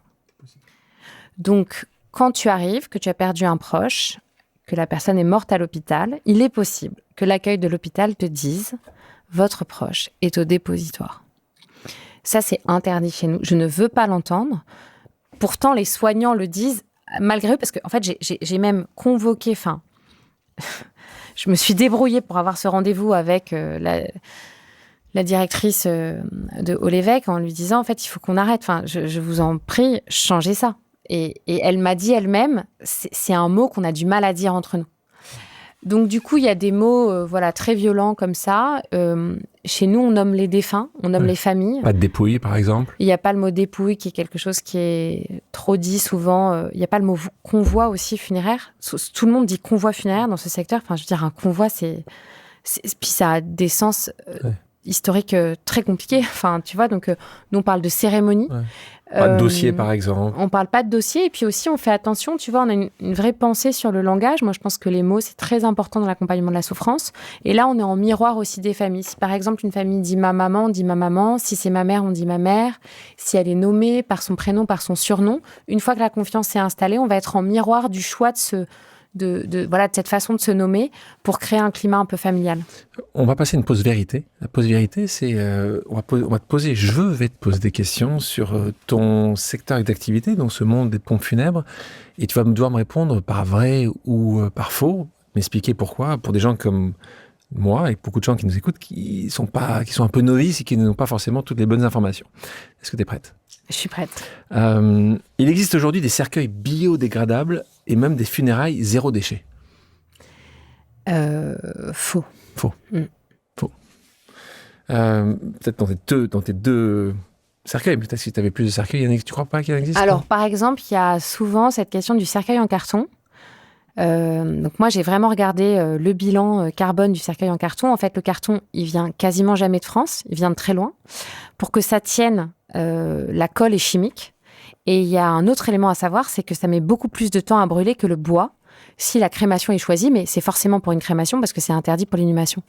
Donc, quand tu arrives, que tu as perdu un proche, que la personne est morte à l'hôpital, il est possible que l'accueil de l'hôpital te dise « votre proche est au dépositoire ». Ça, c'est interdit chez nous. Je ne veux pas l'entendre. Pourtant, les soignants le disent, malgré eux, parce que en fait, j'ai même convoqué... je me suis débrouillée pour avoir ce rendez-vous avec la directrice de Haut-l'Évêque en lui disant, en fait, il faut qu'on arrête. Je vous en prie, changez ça. Et elle m'a dit elle-même, c'est un mot qu'on a du mal à dire entre nous. Donc, du coup, il y a des mots très violents comme ça. Chez nous, on nomme les défunts, on nomme les familles. Pas de dépouille, par exemple. Il n'y a pas le mot dépouille, qui est quelque chose qui est trop dit souvent. Il n'y a pas le mot convoi aussi funéraire. Tout le monde dit convoi funéraire dans ce secteur. Enfin, je veux dire, un convoi, puis ça a des sens historiques très compliqués. Enfin, tu vois, donc nous, on parle de cérémonie. Ouais. Pas de dossier, par exemple. On parle pas de dossier. Et puis aussi, on fait attention. Tu vois, on a une vraie pensée sur le langage. Moi, je pense que les mots, c'est très important dans l'accompagnement de la souffrance. Et là, on est en miroir aussi des familles. Si, par exemple, une famille dit ma maman, on dit ma maman. Si c'est ma mère, on dit ma mère. Si elle est nommée par son prénom, par son surnom, une fois que la confiance s'est installée, on va être en miroir du choix de cette façon de se nommer pour créer un climat un peu familial. On va passer une pause vérité. La pause vérité, c'est on va te poser, je vais te poser des questions sur ton secteur d'activité, donc ce monde des pompes funèbres, et tu vas devoir me répondre par vrai ou par faux, m'expliquer pourquoi, pour des gens comme moi et beaucoup de gens qui nous écoutent, qui sont un peu novices et qui n'ont pas forcément toutes les bonnes informations. Est-ce que tu es prête ? Je suis prête. Il existe aujourd'hui des cercueils biodégradables et même des funérailles zéro déchet. Faux. Faux. Faux. Peut-être dans tes deux cercueils, peut-être si tu avais plus de cercueils, tu crois pas qu'il en existe ? Alors, par exemple, il y a souvent cette question du cercueil en carton. Donc moi, j'ai vraiment regardé le bilan carbone du cercueil en carton. En fait, le carton, il vient quasiment jamais de France. Il vient de très loin. Pour que ça tienne, la colle est chimique. Et il y a un autre élément à savoir, c'est que ça met beaucoup plus de temps à brûler que le bois si la crémation est choisie, mais c'est forcément pour une crémation parce que c'est interdit pour l'inhumation.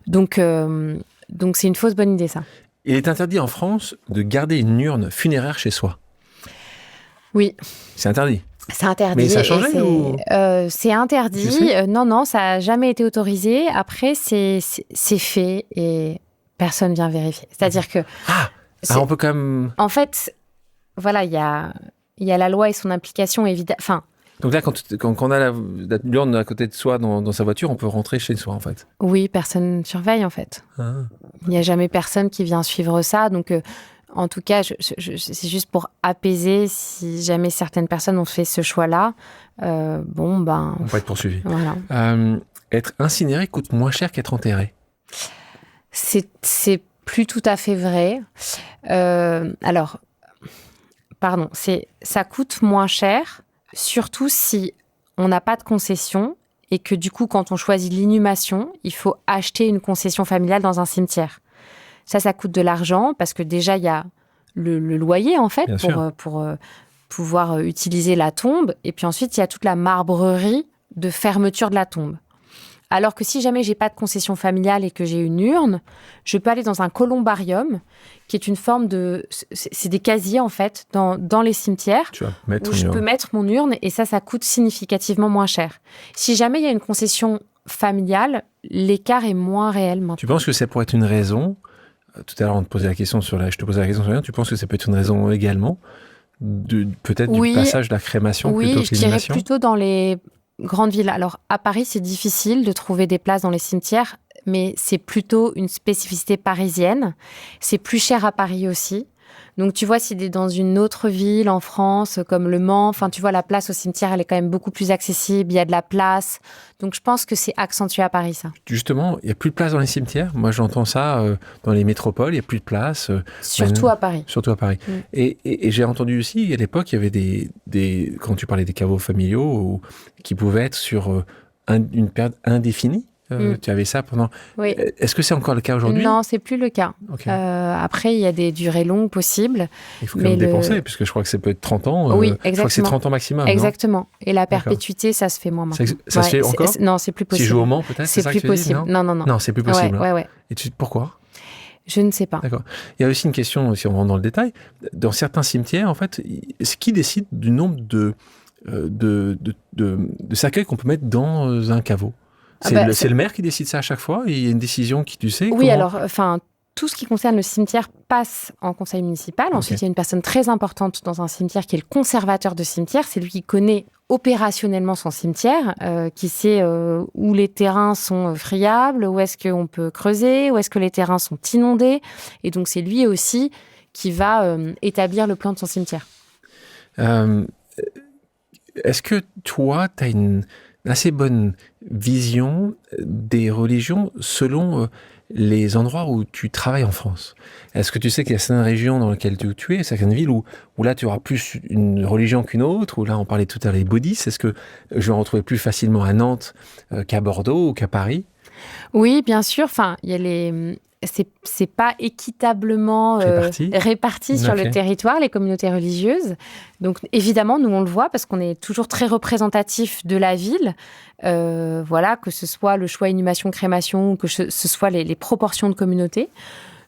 Donc c'est une fausse bonne idée, ça. Il est interdit en France de garder une urne funéraire chez soi. Oui. C'est interdit. C'est interdit. Mais ça a changé c'est interdit. Tu sais Non, ça n'a jamais été autorisé. Après, c'est fait et personne vient vérifier. C'est-à-dire que... on peut quand même... En fait, voilà, il y a la loi et son implication, évidemment. Enfin, donc là, quand on a l'urne à côté de soi dans sa voiture, on peut rentrer chez soi, en fait. oui, personne surveille, en fait. Il n'y a jamais personne qui vient suivre ça. Donc, en tout cas, c'est juste pour apaiser si jamais certaines personnes ont fait ce choix-là. On peut être poursuivi. Voilà. Être incinéré coûte moins cher qu'être enterré. C'est plus tout à fait vrai. Ça coûte moins cher, surtout si on n'a pas de concession et que du coup, quand on choisit l'inhumation, il faut acheter une concession familiale dans un cimetière. Ça coûte de l'argent parce que déjà, il y a le loyer, en fait, pour pouvoir utiliser la tombe. Et puis ensuite, il y a toute la marbrerie de fermeture de la tombe. Alors que si jamais j'ai pas de concession familiale et que j'ai une urne, je peux aller dans un columbarium, qui est une forme de... C'est des casiers, en fait, dans les cimetières, où je peux mettre mon urne, et ça coûte significativement moins cher. Si jamais il y a une concession familiale, l'écart est moins réel maintenant. Tu penses que ça pourrait être une raison, tout à l'heure on te posait la question je te posais la question sur rien, tu penses que ça peut être une raison également, peut-être du passage de la crémation plutôt que l'inhumation? Oui, je dirais plutôt dans les... grande ville. Alors, à Paris, c'est difficile de trouver des places dans les cimetières, mais c'est plutôt une spécificité parisienne. C'est plus cher à Paris aussi. Donc, tu vois, si tu es dans une autre ville en France, comme Le Mans, enfin, tu vois, la place au cimetière, elle est quand même beaucoup plus accessible. Il y a de la place. Donc, je pense que c'est accentué à Paris, ça. Justement, il n'y a plus de place dans les cimetières. Moi, j'entends ça dans les métropoles. Il n'y a plus de place. Surtout à Paris. Surtout à Paris. Et j'ai entendu aussi, à l'époque, il y avait quand tu parlais des caveaux familiaux, qui pouvaient être sur une période indéfinie. Tu avais ça pendant... Oui. Est-ce que c'est encore le cas aujourd'hui? Non, c'est plus le cas. Okay. Après, il y a des durées longues possibles. Il faut quand même dépenser, puisque je crois que ça peut être 30 ans. Oui, exactement. Je crois que c'est 30 ans maximum. Exactement. Non, et la perpétuité, ça se fait moins maintenant. Ça se fait encore? Non, c'est plus possible. Si je joue au Mans, peut-être? C'est plus possible. Non. Non, c'est plus possible. Ouais. Et pourquoi? Je ne sais pas. D'accord. Il y a aussi une question, si on rentre dans le détail. Dans certains cimetières, en fait, qui décide du nombre de cercueils qu'on peut mettre dans un caveau? C'est le maire qui décide ça à chaque fois? Il y a une décision qui, tu sais... Oui, alors, tout ce qui concerne le cimetière passe en conseil municipal. Ensuite, il y a une personne très importante dans un cimetière qui est le conservateur de cimetière. C'est lui qui connaît opérationnellement son cimetière, qui sait où les terrains sont friables, où est-ce qu'on peut creuser, où est-ce que les terrains sont inondés. Et donc, c'est lui aussi qui va établir le plan de son cimetière. Est-ce que toi, tu as une assez bonne vision des religions selon les endroits où tu travailles en France? Est-ce que tu sais qu'il y a certaines régions dans lesquelles tu es, certaines villes où là tu auras plus une religion qu'une autre, où là on parlait tout à l'heure des bouddhistes? Est-ce que je vais en retrouver plus facilement à Nantes qu'à Bordeaux ou qu'à Paris? Oui, bien sûr. Enfin, il y a c'est pas équitablement réparti sur le territoire, les communautés religieuses. Donc, évidemment, nous, on le voit parce qu'on est toujours très représentatif de la ville. Voilà, que ce soit le choix inhumation, crémation, ou que ce soit les proportions de communautés.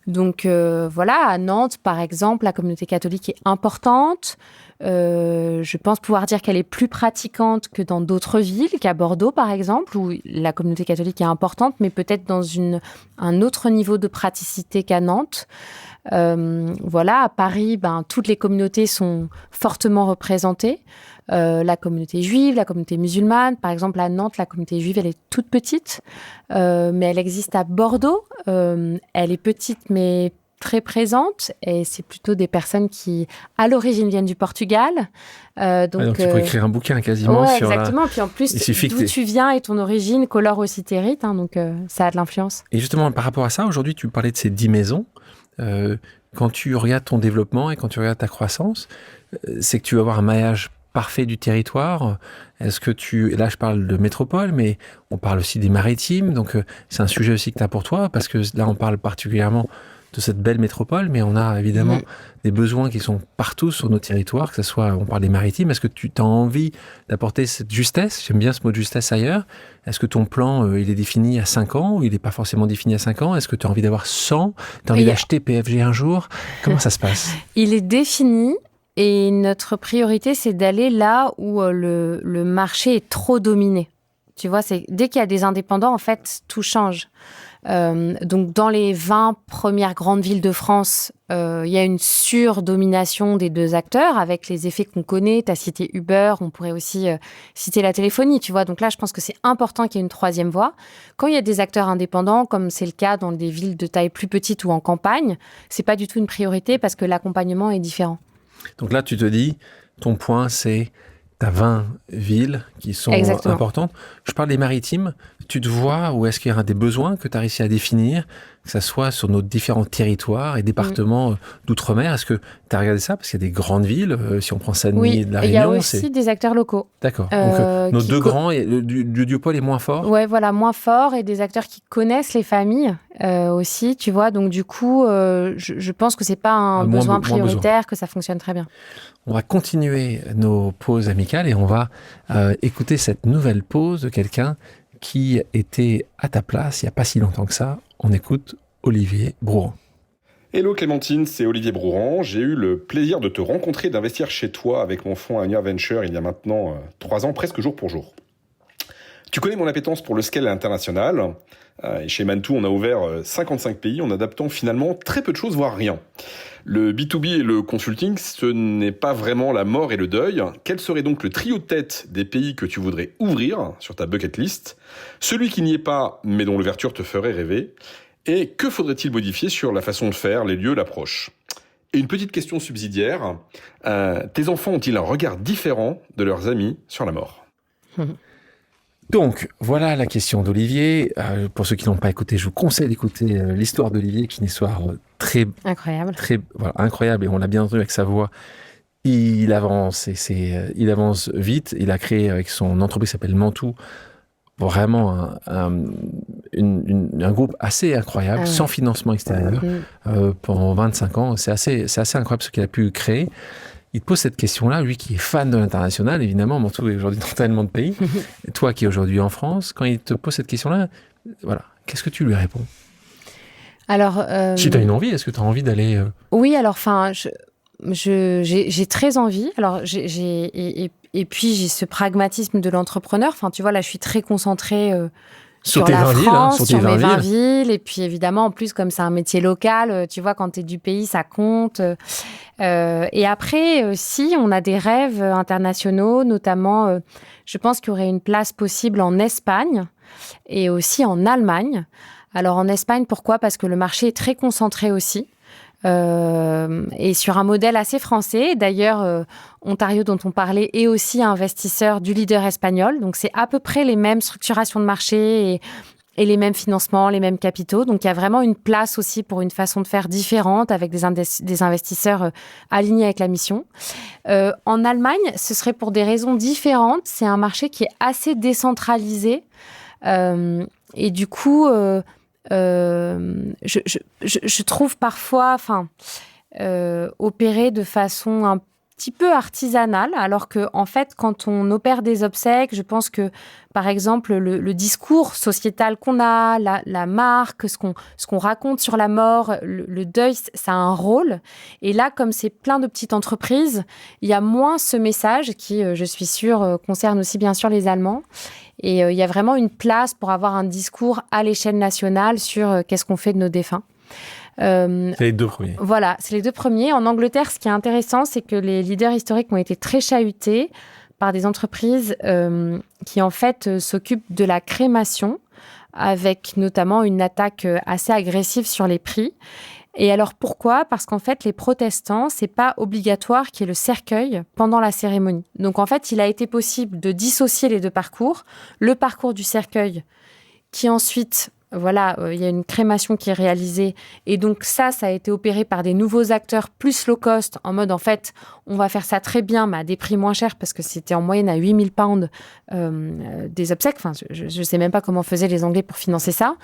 Donc, voilà, à Nantes, par exemple, la communauté catholique est importante. Je pense pouvoir dire qu'elle est plus pratiquante que dans d'autres villes, qu'à Bordeaux, par exemple, où la communauté catholique est importante, mais peut-être dans un autre niveau de praticité qu'à Nantes. Voilà, à Paris, toutes les communautés sont fortement représentées. La communauté juive, la communauté musulmane. Par exemple, à Nantes, la communauté juive, elle est toute petite, mais elle existe à Bordeaux. Elle est petite, mais très présente, et c'est plutôt des personnes qui, à l'origine, viennent du Portugal. Donc tu pourrais écrire un bouquin quasiment sur exactement. Puis en plus, d'où tu viens et ton origine colore aussi tes rites, donc ça a de l'influence. Et justement, par rapport à ça, aujourd'hui, tu parlais de ces 10 maisons. Quand tu regardes ton développement et quand tu regardes ta croissance, c'est que tu vas avoir un maillage parfait du territoire. Est-ce que là je parle de métropole, mais on parle aussi des maritimes, donc c'est un sujet aussi que tu as pour toi, parce que là on parle particulièrement de cette belle métropole, mais on a évidemment des besoins qui sont partout sur nos territoires, que ce soit, on parle des maritimes. Est-ce que tu as envie d'apporter cette justesse? J'aime bien ce mot de justesse ailleurs. Est-ce que ton plan, il est défini à 5 ans ou il n'est pas forcément défini à 5 ans? Est-ce que tu as envie d'avoir 100? Tu as envie d'acheter PFG un jour? Comment ça se passe? Il est défini et notre priorité, c'est d'aller là où le marché est trop dominé. Tu vois, dès qu'il y a des indépendants, en fait, tout change. Donc, dans les 20 premières grandes villes de France, il y a une surdomination des deux acteurs avec les effets qu'on connaît. Tu as cité Uber, on pourrait aussi citer la téléphonie, tu vois. Donc là, je pense que c'est important qu'il y ait une troisième voie. Quand il y a des acteurs indépendants, comme c'est le cas dans des villes de taille plus petite ou en campagne, c'est pas du tout une priorité parce que l'accompagnement est différent. Donc là, tu te dis, ton point, c'est... Tu as 20 villes qui sont importantes. Je parle des maritimes. Tu te vois où est-ce qu'il y a des besoins que tu as réussi à définir, que ce soit sur nos différents territoires et départements d'outre-mer? Est-ce que tu as regardé ça? Parce qu'il y a des grandes villes. Si on prend Saint-Denis, La Réunion... il y a aussi des acteurs locaux. D'accord. Donc, nos deux grands, le duopole est moins fort? Ouais, voilà, moins fort. Et des acteurs qui connaissent les familles aussi, tu vois. Donc, du coup, je pense que c'est pas un besoin prioritaire, que ça fonctionne très bien. On va continuer nos pauses amicales et on va écouter cette nouvelle pause de quelqu'un qui était à ta place il n'y a pas si longtemps que ça. On écoute Olivier Brouran. Hello Clémentine, c'est Olivier Brouran. J'ai eu le plaisir de te rencontrer et d'investir chez toi avec mon fonds Ania Venture il y a maintenant 3 ans, presque jour pour jour. Tu connais mon appétence pour le scale international. Et chez Mantou, on a ouvert 55 pays en adaptant finalement très peu de choses, voire rien. Le B2B et le consulting, ce n'est pas vraiment la mort et le deuil. Quel serait donc le trio de tête des pays que tu voudrais ouvrir sur ta bucket list? Celui qui n'y est pas, mais dont l'ouverture te ferait rêver? Et que faudrait-il modifier sur la façon de faire, les lieux, l'approche? Et une petite question subsidiaire. Tes enfants ont-ils un regard différent de leurs amis sur la mort? Donc, voilà la question d'Olivier. Pour ceux qui n'ont pas écouté, je vous conseille d'écouter l'histoire d'Olivier, qui est une histoire très... Incroyable. Incroyable, et on l'a bien entendu avec sa voix. Il avance, il avance vite. Il a créé avec son entreprise qui s'appelle Mantou, vraiment un groupe assez incroyable, sans financement extérieur, pendant 25 ans. C'est assez incroyable ce qu'il a pu créer. Il te pose cette question-là, lui qui est fan de l'international, évidemment, Mantou est aujourd'hui dans tellement de pays. Et toi qui es aujourd'hui en France, quand il te pose cette question-là, voilà, qu'est-ce que tu lui réponds? Alors, si tu as une envie, est-ce que tu as envie d'aller... Oui, alors, enfin, j'ai très envie. Alors, et puis, j'ai ce pragmatisme de l'entrepreneur. Enfin, tu vois, là, je suis très concentrée... sur la France, sur mes 20 villes. Et puis, évidemment, en plus, comme c'est un métier local, tu vois, quand tu es du pays, ça compte. Et après, si on a des rêves internationaux, notamment, je pense qu'il y aurait une place possible en Espagne et aussi en Allemagne. Alors, en Espagne, pourquoi? Parce que le marché est très concentré aussi. Et sur un modèle assez français. D'ailleurs, Ontario, dont on parlait, est aussi investisseur du leader espagnol. Donc, c'est à peu près les mêmes structurations de marché et les mêmes financements, les mêmes capitaux. Donc, il y a vraiment une place aussi pour une façon de faire différente avec des investisseurs alignés avec la mission. En Allemagne, ce serait pour des raisons différentes. C'est un marché qui est assez décentralisé. Et du coup... je trouve parfois opérer de façon un petit peu artisanale, alors que en fait, quand on opère des obsèques, je pense que, par exemple, le discours sociétal qu'on a, la marque, ce qu'on raconte sur la mort, le deuil, ça a un rôle. Et là, comme c'est plein de petites entreprises, il y a moins ce message qui, je suis sûre, concerne aussi bien sûr les Allemands. Et il y a vraiment une place pour avoir un discours à l'échelle nationale sur qu'est-ce qu'on fait de nos défunts. C'est les 2 premiers. Voilà, c'est les 2 premiers. En Angleterre, ce qui est intéressant, c'est que les leaders historiques ont été très chahutés par des entreprises qui, en fait, s'occupent de la crémation, avec notamment une attaque assez agressive sur les prix. Et alors, pourquoi? Parce qu'en fait, les protestants, c'est pas obligatoire qu'il y ait le cercueil pendant la cérémonie. Donc, en fait, il a été possible de dissocier les 2 parcours. Le parcours du cercueil, qui ensuite... Voilà, il y a une crémation qui est réalisée. Et donc ça a été opéré par des nouveaux acteurs plus low cost, en mode, en fait, on va faire ça très bien, mais à des prix moins chers, parce que c'était en moyenne à 8000 pounds des obsèques. Enfin, je ne sais même pas comment faisaient les Anglais pour financer ça.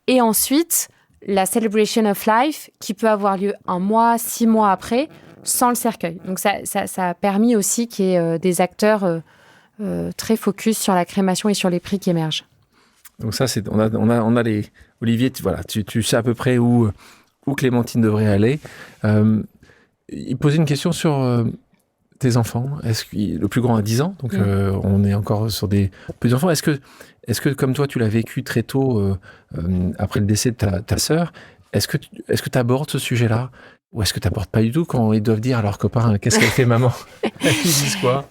Et ensuite, la celebration of life qui peut avoir lieu 1 mois, 6 mois après, sans le cercueil. Donc ça a permis aussi qu'il y ait des acteurs très focus sur la crémation et sur les prix qui émergent. Donc ça, on a les... Olivier, tu sais à peu près où Clémentine devrait aller. Il posait une question sur tes enfants. Le plus grand a 10 ans, donc on est encore sur des petits enfants. Est-ce que comme toi, tu l'as vécu très tôt, après le décès de ta sœur, est-ce que tu abordes ce sujet-là? Ou est-ce que tu n'abordes pas du tout quand ils doivent dire à leurs copains qu'est-ce qu'elle fait maman? Ils disent quoi?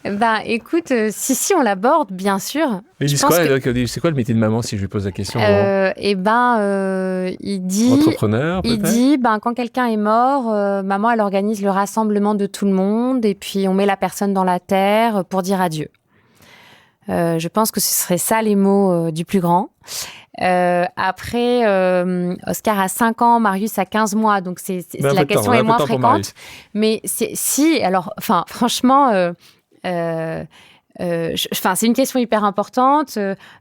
Écoute, si on l'aborde, bien sûr. Ils disent quoi? C'est quoi le métier de maman si je lui pose la question? Il dit... Entrepreneur, peut-être? Il dit, quand quelqu'un est mort, maman, elle organise le rassemblement de tout le monde et puis on met la personne dans la terre pour dire adieu. Je pense que ce serait ça les mots du plus grand. Après, Oscar a 5 ans, Marius a 15 mois, donc la question est moins fréquente. Mais franchement, c'est une question hyper importante.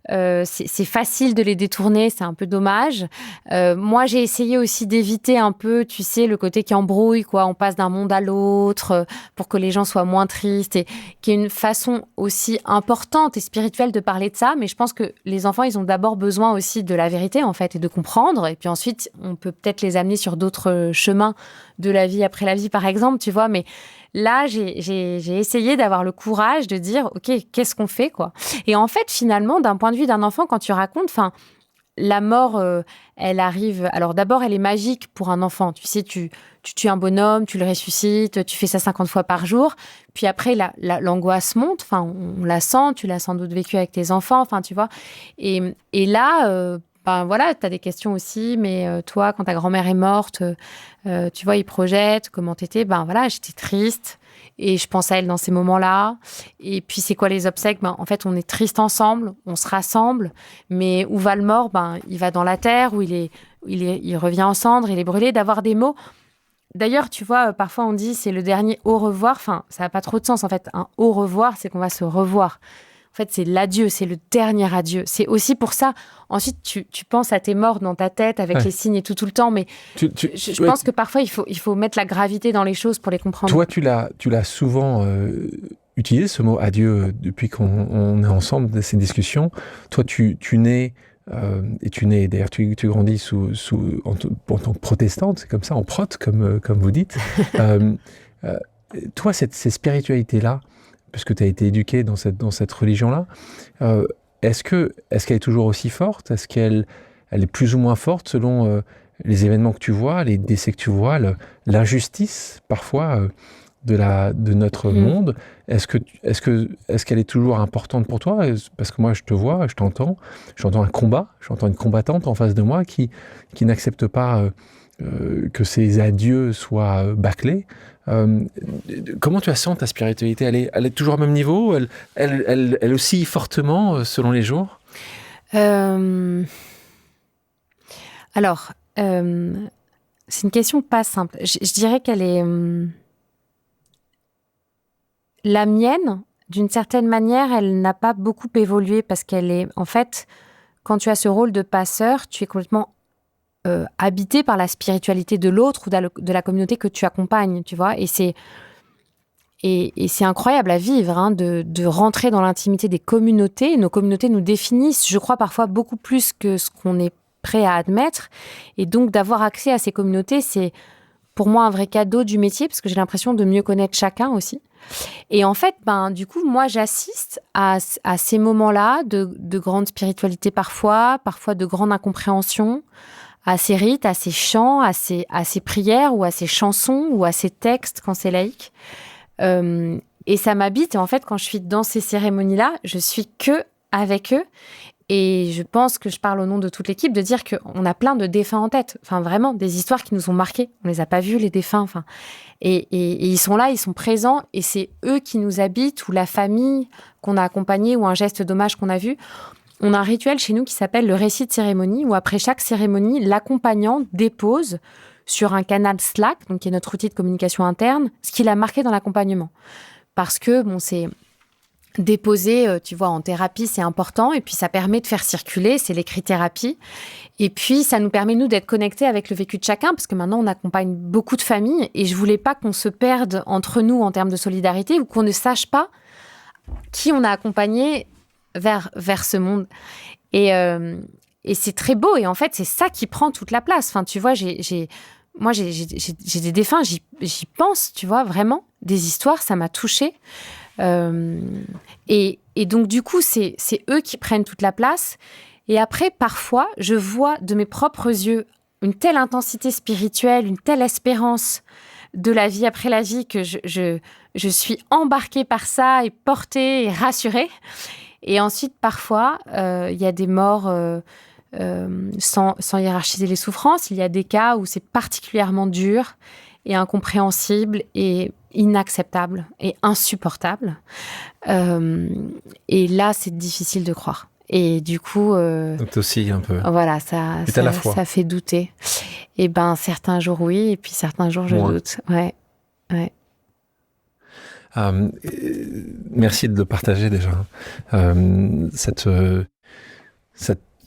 C'est facile de les détourner, c'est un peu dommage. Moi, j'ai essayé aussi d'éviter un peu, tu sais, le côté qui embrouille, quoi. On passe d'un monde à l'autre pour que les gens soient moins tristes et qui est une façon aussi importante et spirituelle de parler de ça. Mais je pense que les enfants, ils ont d'abord besoin aussi de la vérité, en fait, et de comprendre. Et puis ensuite, on peut peut-être les amener sur d'autres chemins de la vie après la vie, par exemple, tu vois. Mais là, j'ai essayé d'avoir le courage de dire, OK, qu'est-ce qu'on fait, quoi? Et en fait, finalement, d'un point de vue d'un enfant, quand tu racontes, la mort, elle arrive... Alors d'abord, elle est magique pour un enfant. Tu sais, tu tues un bonhomme, tu le ressuscites, tu fais ça 50 fois par jour. Puis après, l'angoisse monte. On la sent, tu l'as sans doute vécu avec tes enfants, tu vois. Et là... tu as des questions aussi, mais toi, quand ta grand-mère est morte, tu vois, il projette, comment t'étais? J'étais triste et je pense à elle dans ces moments-là. Et puis, c'est quoi les obsèques? En fait, on est triste ensemble, on se rassemble, mais où va le mort? Il va dans la terre, où il revient en cendres, il est brûlé, d'avoir des mots. D'ailleurs, tu vois, parfois on dit c'est le dernier au revoir. Ça n'a pas trop de sens, en fait. Un au revoir, c'est qu'on va se revoir. En fait, c'est l'adieu, c'est le dernier adieu. C'est aussi pour ça. Ensuite, tu penses à tes morts dans ta tête avec les signes et tout le temps. Mais je pense que parfois, il faut mettre la gravité dans les choses pour les comprendre. Toi, tu l'as souvent utilisé, ce mot adieu, depuis qu'on est ensemble dans ces discussions. Toi, tu nais, et tu nais, d'ailleurs, tu grandis en tant que protestante, c'est comme ça, en prot, comme vous dites. Toi, ces spiritualités-là, puisque tu as été éduqué dans cette religion-là, est-ce qu'elle est toujours aussi forte? Est-ce qu'elle est plus ou moins forte selon les événements que tu vois, les décès que tu vois, l'injustice parfois de notre monde? Est-ce qu'elle est toujours importante pour toi? Parce que moi, je te vois, je t'entends, j'entends un combat, j'entends une combattante en face de moi qui n'accepte pas que ses adieux soient bâclés. Comment tu sens ta spiritualité? Elle est toujours au même niveau? Elle oscille fortement selon les jours? Alors, c'est une question pas simple. Je dirais qu'elle est... La mienne, d'une certaine manière, elle n'a pas beaucoup évolué parce qu'elle est... En fait, quand tu as ce rôle de passeur, tu es complètement habité par la spiritualité de l'autre ou de la communauté que tu accompagnes, tu vois. Et c'est incroyable à vivre, de rentrer dans l'intimité des communautés. Nos communautés nous définissent, je crois, parfois beaucoup plus que ce qu'on est prêt à admettre. Et donc, d'avoir accès à ces communautés, c'est pour moi un vrai cadeau du métier parce que j'ai l'impression de mieux connaître chacun aussi. Et en fait, du coup, moi, j'assiste à ces moments-là de grande spiritualité parfois de grande incompréhension, à ces rites, à ces chants, à ces prières ou à ces chansons ou à ces textes quand c'est laïque. Et ça m'habite. Et en fait, quand je suis dans ces cérémonies-là, je suis que avec eux. Et je pense que je parle au nom de toute l'équipe de dire qu'on a plein de défunts en tête. Vraiment, des histoires qui nous ont marqués. On les a pas vus, les défunts. Et ils sont là, ils sont présents. Et c'est eux qui nous habitent ou la famille qu'on a accompagnée ou un geste d'hommage qu'on a vu. On a un rituel chez nous qui s'appelle le récit de cérémonie, où après chaque cérémonie, l'accompagnant dépose sur un canal Slack, donc qui est notre outil de communication interne, ce qu'il a marqué dans l'accompagnement. Parce que, déposer, tu vois, en thérapie, c'est important. Et puis, ça permet de faire circuler, c'est l'écrit-thérapie. Et puis, ça nous permet, nous, d'être connectés avec le vécu de chacun, parce que maintenant, on accompagne beaucoup de familles. Et je voulais pas qu'on se perde entre nous en termes de solidarité ou qu'on ne sache pas qui on a accompagné vers ce monde. Et c'est très beau. Et en fait, c'est ça qui prend toute la place. Enfin, tu vois, moi, j'ai des défunts, j'y pense, tu vois, vraiment. Des histoires, ça m'a touchée. Et donc, du coup, c'est eux qui prennent toute la place. Et après, parfois, je vois de mes propres yeux une telle intensité spirituelle, une telle espérance de la vie après la vie que je suis embarquée par ça et portée et rassurée. Et ensuite, parfois, il y a des morts sans hiérarchiser les souffrances. Il y a des cas où c'est particulièrement dur et incompréhensible et inacceptable et insupportable. Et là, c'est difficile de croire. Et du coup... Donc aussi un peu. Voilà, ça fait douter. Et ben, certains jours, oui, et puis certains jours, je doute. Ouais. Merci de le partager déjà.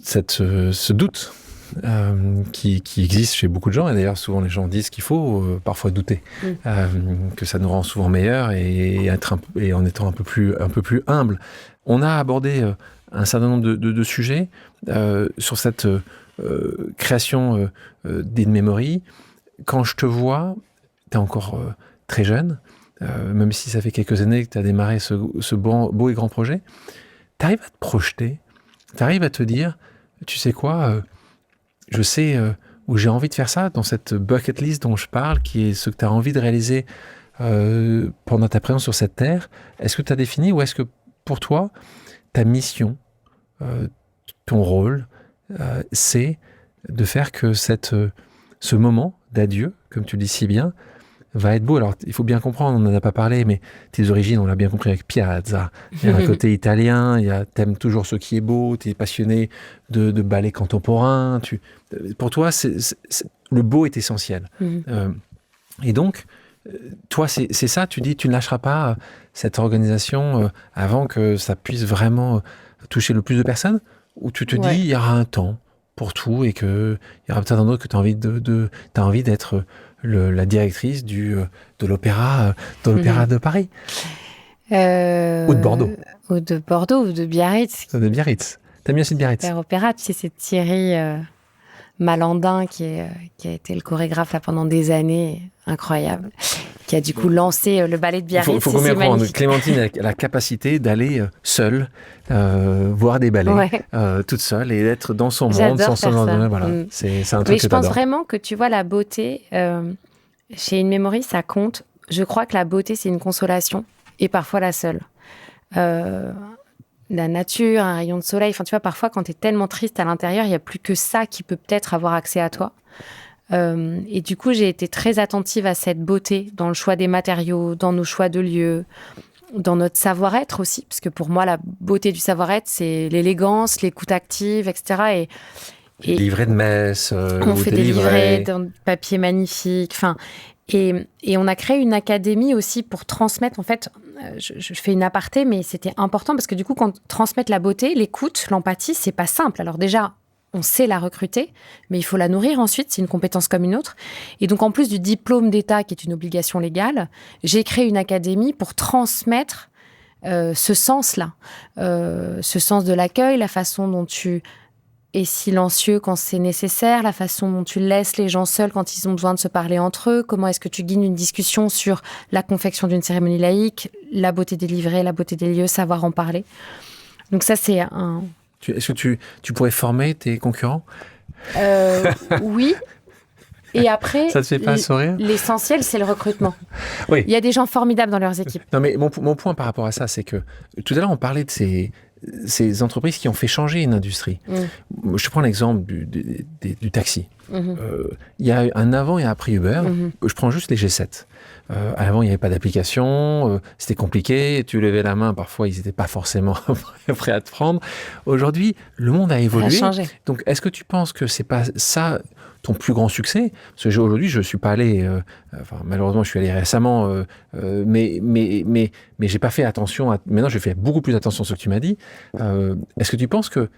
Ce doute qui existe chez beaucoup de gens, et d'ailleurs souvent les gens disent qu'il faut parfois douter, que ça nous rend souvent meilleurs et en étant un peu plus humble. On a abordé un certain nombre de sujets sur cette création d'In Memory. Quand je te vois, tu es encore très jeune, même si ça fait quelques années que tu as démarré ce beau et grand projet. Tu arrives à te projeter, tu arrives à te dire, tu sais quoi, je sais où j'ai envie de faire ça, dans cette bucket list dont je parle, qui est ce que tu as envie de réaliser pendant ta présence sur cette terre. Est-ce que tu as défini, ou est-ce que pour toi, ta mission, ton rôle, c'est de faire que ce moment d'adieu, comme tu le dis si bien, va être beau. Alors, il faut bien comprendre, on n'en a pas parlé, mais tes origines, on l'a bien compris avec Piazza. Il y a un côté italien, t'aimes toujours ce qui est beau, t'es passionné de ballet contemporain. Pour toi, le beau est essentiel. Et donc, toi, c'est ça, tu dis, tu ne lâcheras pas cette organisation avant que ça puisse vraiment toucher le plus de personnes, ou tu te dis, il y aura un temps pour tout et qu'il y aura peut-être un autre que tu as envie d'être la directrice de l'opéra, de Paris. Ou de Bordeaux. Ou de Bordeaux, ou de Biarritz. De Biarritz. T'aimes bien aussi de Biarritz. Opéra, tu sais, c'est Thierry Malandin qui a été le chorégraphe là pendant des années, incroyable, qui a du coup lancé le ballet de Biarritz. Il faut bien comprendre, Clémentine a la capacité d'aller seule, voir des ballets, toute seule, et d'être dans son monde, sans son monde. Voilà. C'est un truc. Mais je pense vraiment que tu vois, la beauté, chez In Memory, ça compte. Je crois que la beauté, c'est une consolation, et parfois la seule. La nature, un rayon de soleil, enfin tu vois, parfois quand tu es tellement triste à l'intérieur, il n'y a plus que ça qui peut peut-être avoir accès à toi. Et du coup, j'ai été très attentive à cette beauté dans le choix des matériaux, dans nos choix de lieux, dans notre savoir-être aussi, parce que pour moi, la beauté du savoir-être, c'est l'élégance, l'écoute active, etc. Et livrets de messe, on fait des livrets dans papier magnifique, enfin... Et on a créé une académie aussi pour transmettre, en fait, je fais une aparté, mais c'était important parce que du coup, quand transmettre la beauté, l'écoute, l'empathie, c'est pas simple. Alors déjà, on sait la recruter, mais il faut la nourrir ensuite, c'est une compétence comme une autre. Et donc, en plus du diplôme d'État, qui est une obligation légale, j'ai créé une académie pour transmettre ce sens-là, ce sens de l'accueil, la façon dont tu es silencieux quand c'est nécessaire, la façon dont tu laisses les gens seuls quand ils ont besoin de se parler entre eux, comment est-ce que tu guides une discussion sur la confection d'une cérémonie laïque, la beauté des livrets, la beauté des lieux, savoir en parler. Donc ça, c'est un... Est-ce que tu pourrais former tes concurrents ? Oui. Et après, ça te fait pas sourire ? L'essentiel, c'est le recrutement. Oui. Il y a des gens formidables dans leurs équipes. Non, mais mon point par rapport à ça, c'est que tout à l'heure, on parlait de ces entreprises qui ont fait changer une industrie. Je te prends l'exemple du taxi. Il y a un avant et un après Uber. Je prends juste les G7. Avant, il n'y avait pas d'application, c'était compliqué, tu levais la main, parfois ils n'étaient pas forcément prêts à te prendre. Aujourd'hui, le monde a évolué. Ça a changé. Donc, est-ce que tu penses que c'est pas ça ton plus grand succès? Parce que aujourd'hui, je ne suis pas allé, malheureusement, je suis allé récemment, mais j'ai pas fait attention. Maintenant, je fais beaucoup plus attention à ce que tu m'as dit. Est-ce que tu penses que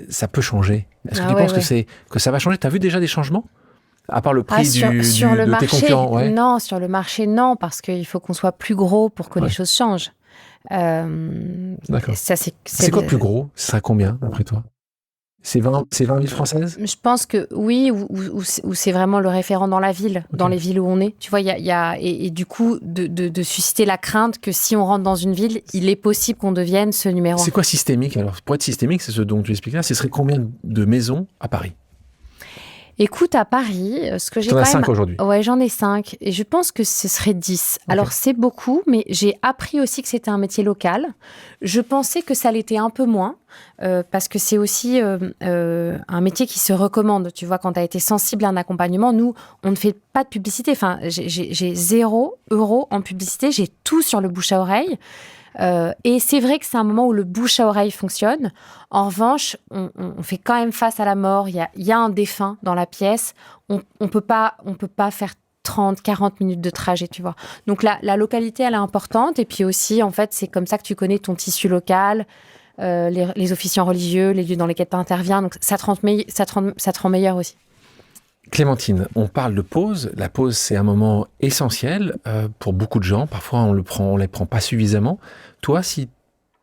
ça peut changer? Est-ce que tu penses que ça va changer? Tu as vu déjà des changements? À part le prix de tes concurrents, Non, sur le marché, non, parce qu'il faut qu'on soit plus gros pour que les choses changent. D'accord. C'est quoi plus gros? Ce sera combien, d'après toi? C'est 20 000 françaises? Je pense que oui, ou c'est vraiment le référent dans la ville, dans les villes où on est. Tu vois, et du coup, de susciter la crainte que si on rentre dans une ville, il est possible qu'on devienne ce numéro 1. C'est quoi systémique? Alors, pour être systémique, c'est ce dont tu expliques là, ce serait combien de maisons à Paris? Écoute, à Paris, ce que j'ai quand même... 5 aujourd'hui. Ouais, j'en ai 5. Et je pense que ce serait 10. Okay. Alors, c'est beaucoup, mais j'ai appris aussi que c'était un métier local. Je pensais que ça l'était un peu moins, parce que c'est aussi un métier qui se recommande. Tu vois, quand tu as été sensible à un accompagnement, nous, on ne fait pas de publicité. Enfin, j'ai 0 € en publicité. J'ai tout sur le bouche à oreille. Et c'est vrai que c'est un moment où le bouche à oreille fonctionne. En revanche, on fait quand même face à la mort. Il y a un défunt dans la pièce. On peut pas faire 30, 40 minutes de trajet, tu vois. Donc la localité, elle est importante. Et puis aussi, en fait, c'est comme ça que tu connais ton tissu local, les officiants religieux, les lieux dans lesquels tu interviens. Donc ça te rend meilleur aussi. Clémentine, on parle de pause. La pause, c'est un moment essentiel pour beaucoup de gens. Parfois, on les prend pas suffisamment. Toi, si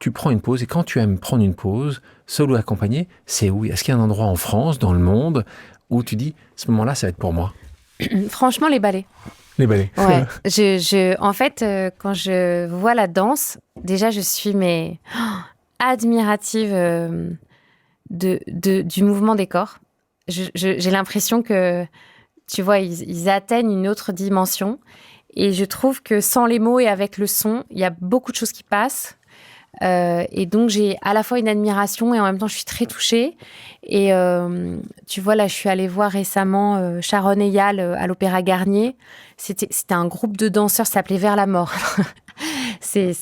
tu prends une pause, et quand tu aimes prendre une pause, seul ou accompagné, c'est où? Est-ce qu'il y a un endroit en France, dans le monde, où tu dis, ce moment-là, ça va être pour moi? Franchement, les ballets. Les ballets. Ouais. En fait, quand je vois la danse, déjà, je suis admirative du mouvement des corps. J'ai l'impression que, tu vois, ils atteignent une autre dimension. Et je trouve que sans les mots et avec le son, il y a beaucoup de choses qui passent. Et donc, j'ai à la fois une admiration et en même temps, je suis très touchée. Et tu vois, là, je suis allée voir récemment Sharon Eyal à l'Opéra Garnier. C'était un groupe de danseurs, ça s'appelait Vers la mort. C'est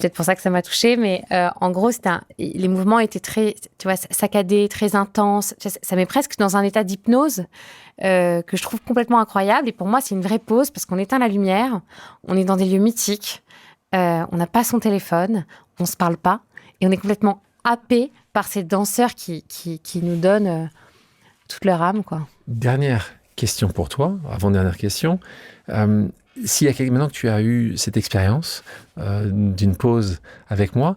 peut-être pour ça que ça m'a touchée, mais en gros, les mouvements étaient très, tu vois, saccadés, très intenses. Ça met presque dans un état d'hypnose que je trouve complètement incroyable. Et pour moi, c'est une vraie pause parce qu'on éteint la lumière, on est dans des lieux mythiques, on n'a pas son téléphone, on se parle pas, et on est complètement happé par ces danseurs qui nous donnent toute leur âme, quoi. Dernière question pour toi, avant-dernière question. S'il y a maintenant que tu as eu cette expérience d'une pause avec moi,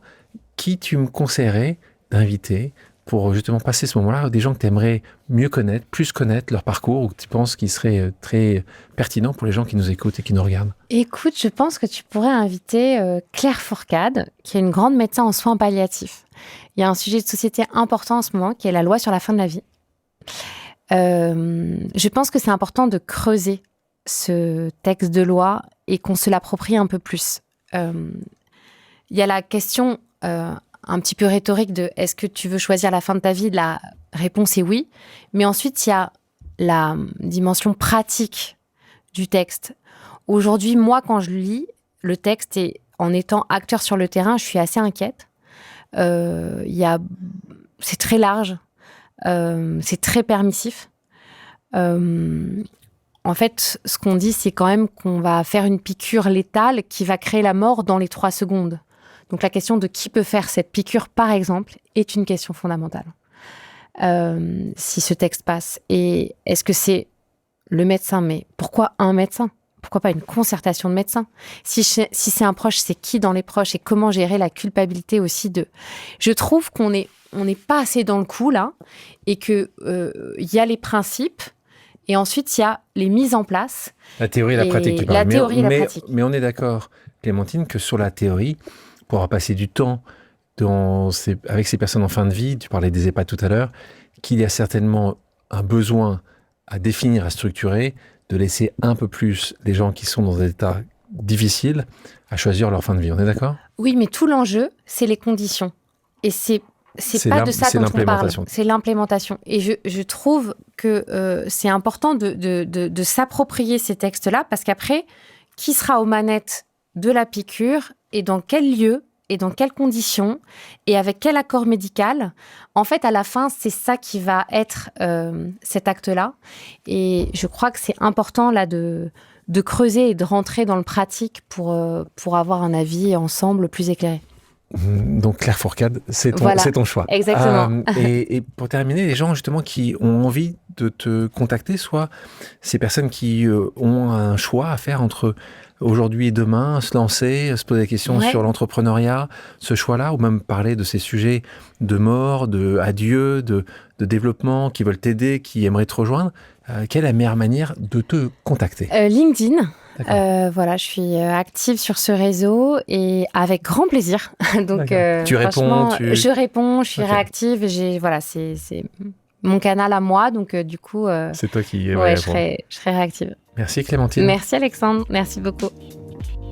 qui tu me conseillerais d'inviter pour justement passer ce moment-là, des gens que tu aimerais mieux connaître, plus connaître leur parcours, ou que tu penses qu'ils seraient très pertinents pour les gens qui nous écoutent et qui nous regardent? Écoute, je pense que tu pourrais inviter Claire Fourcade, qui est une grande médecin en soins palliatifs. Il y a un sujet de société important en ce moment, qui est la loi sur la fin de la vie. Je pense que c'est important de creuser ce texte de loi et qu'on se l'approprie un peu plus. Il y a la question un petit peu rhétorique de est-ce que tu veux choisir la fin de ta vie? La réponse est oui. Mais ensuite, il y a la dimension pratique du texte. Aujourd'hui, moi, quand je lis le texte et en étant acteur sur le terrain, je suis assez inquiète. C'est très large. C'est très permissif. En fait, ce qu'on dit, c'est quand même qu'on va faire une piqûre létale qui va créer la mort dans les 3 secondes. Donc la question de qui peut faire cette piqûre, par exemple, est une question fondamentale. Si ce texte passe. Et est-ce que c'est le médecin? Mais pourquoi un médecin? Pourquoi pas une concertation de médecins? Si c'est un proche, c'est qui dans les proches? Et comment gérer la culpabilité aussi de... Je trouve qu'on n'est pas assez dans le coup, là, et qu'il y a les principes. Et ensuite, il y a les mises en place. La théorie et la pratique, tu parles. La théorie et la pratique. Mais on est d'accord, Clémentine, que sur la théorie, pour avoir passé du temps avec ces personnes en fin de vie, tu parlais des EHPAD tout à l'heure, qu'il y a certainement un besoin à définir, à structurer, de laisser un peu plus les gens qui sont dans des états difficiles à choisir leur fin de vie. On est d'accord? Oui, mais tout l'enjeu, c'est les conditions. Et c'est c'est pas de ça dont on parle. l'implémentation. C'est l'implémentation. Et je trouve que c'est important de s'approprier ces textes-là, parce qu'après, qui sera aux manettes de la piqûre et dans quel lieu et dans quelles conditions et avec quel accord médical, en fait, à la fin, c'est ça qui va être cet acte-là. Et je crois que c'est important là de creuser et de rentrer dans le pratique pour avoir un avis ensemble plus éclairé. Donc Claire Fourcade, c'est ton choix. Exactement. Et pour terminer, les gens justement qui ont envie de te contacter, soit ces personnes qui ont un choix à faire entre aujourd'hui et demain, se lancer, se poser des questions sur l'entrepreneuriat, ce choix-là, ou même parler de ces sujets de mort, de adieu, de développement, qui veulent t'aider, qui aimeraient te rejoindre, quelle est la meilleure manière de te contacter ? LinkedIn. Voilà, je suis active sur ce réseau et avec grand plaisir. Donc, tu réponds, je réponds, je suis réactive. Et c'est mon canal à moi. Donc, du coup, c'est toi qui je serai réactive. Merci Clémentine. Merci Alexandre, merci beaucoup.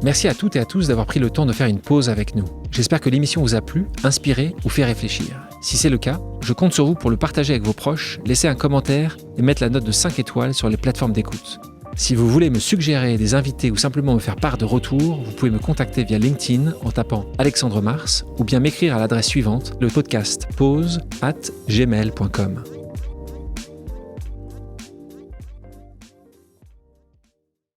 Merci à toutes et à tous d'avoir pris le temps de faire une pause avec nous. J'espère que l'émission vous a plu, inspiré ou fait réfléchir. Si c'est le cas, je compte sur vous pour le partager avec vos proches, laisser un commentaire et mettre la note de 5 étoiles sur les plateformes d'écoute. Si vous voulez me suggérer des invités ou simplement me faire part de retours, vous pouvez me contacter via LinkedIn en tapant Alexandre Mars ou bien m'écrire à l'adresse suivante, le podcast pause@gmail.com.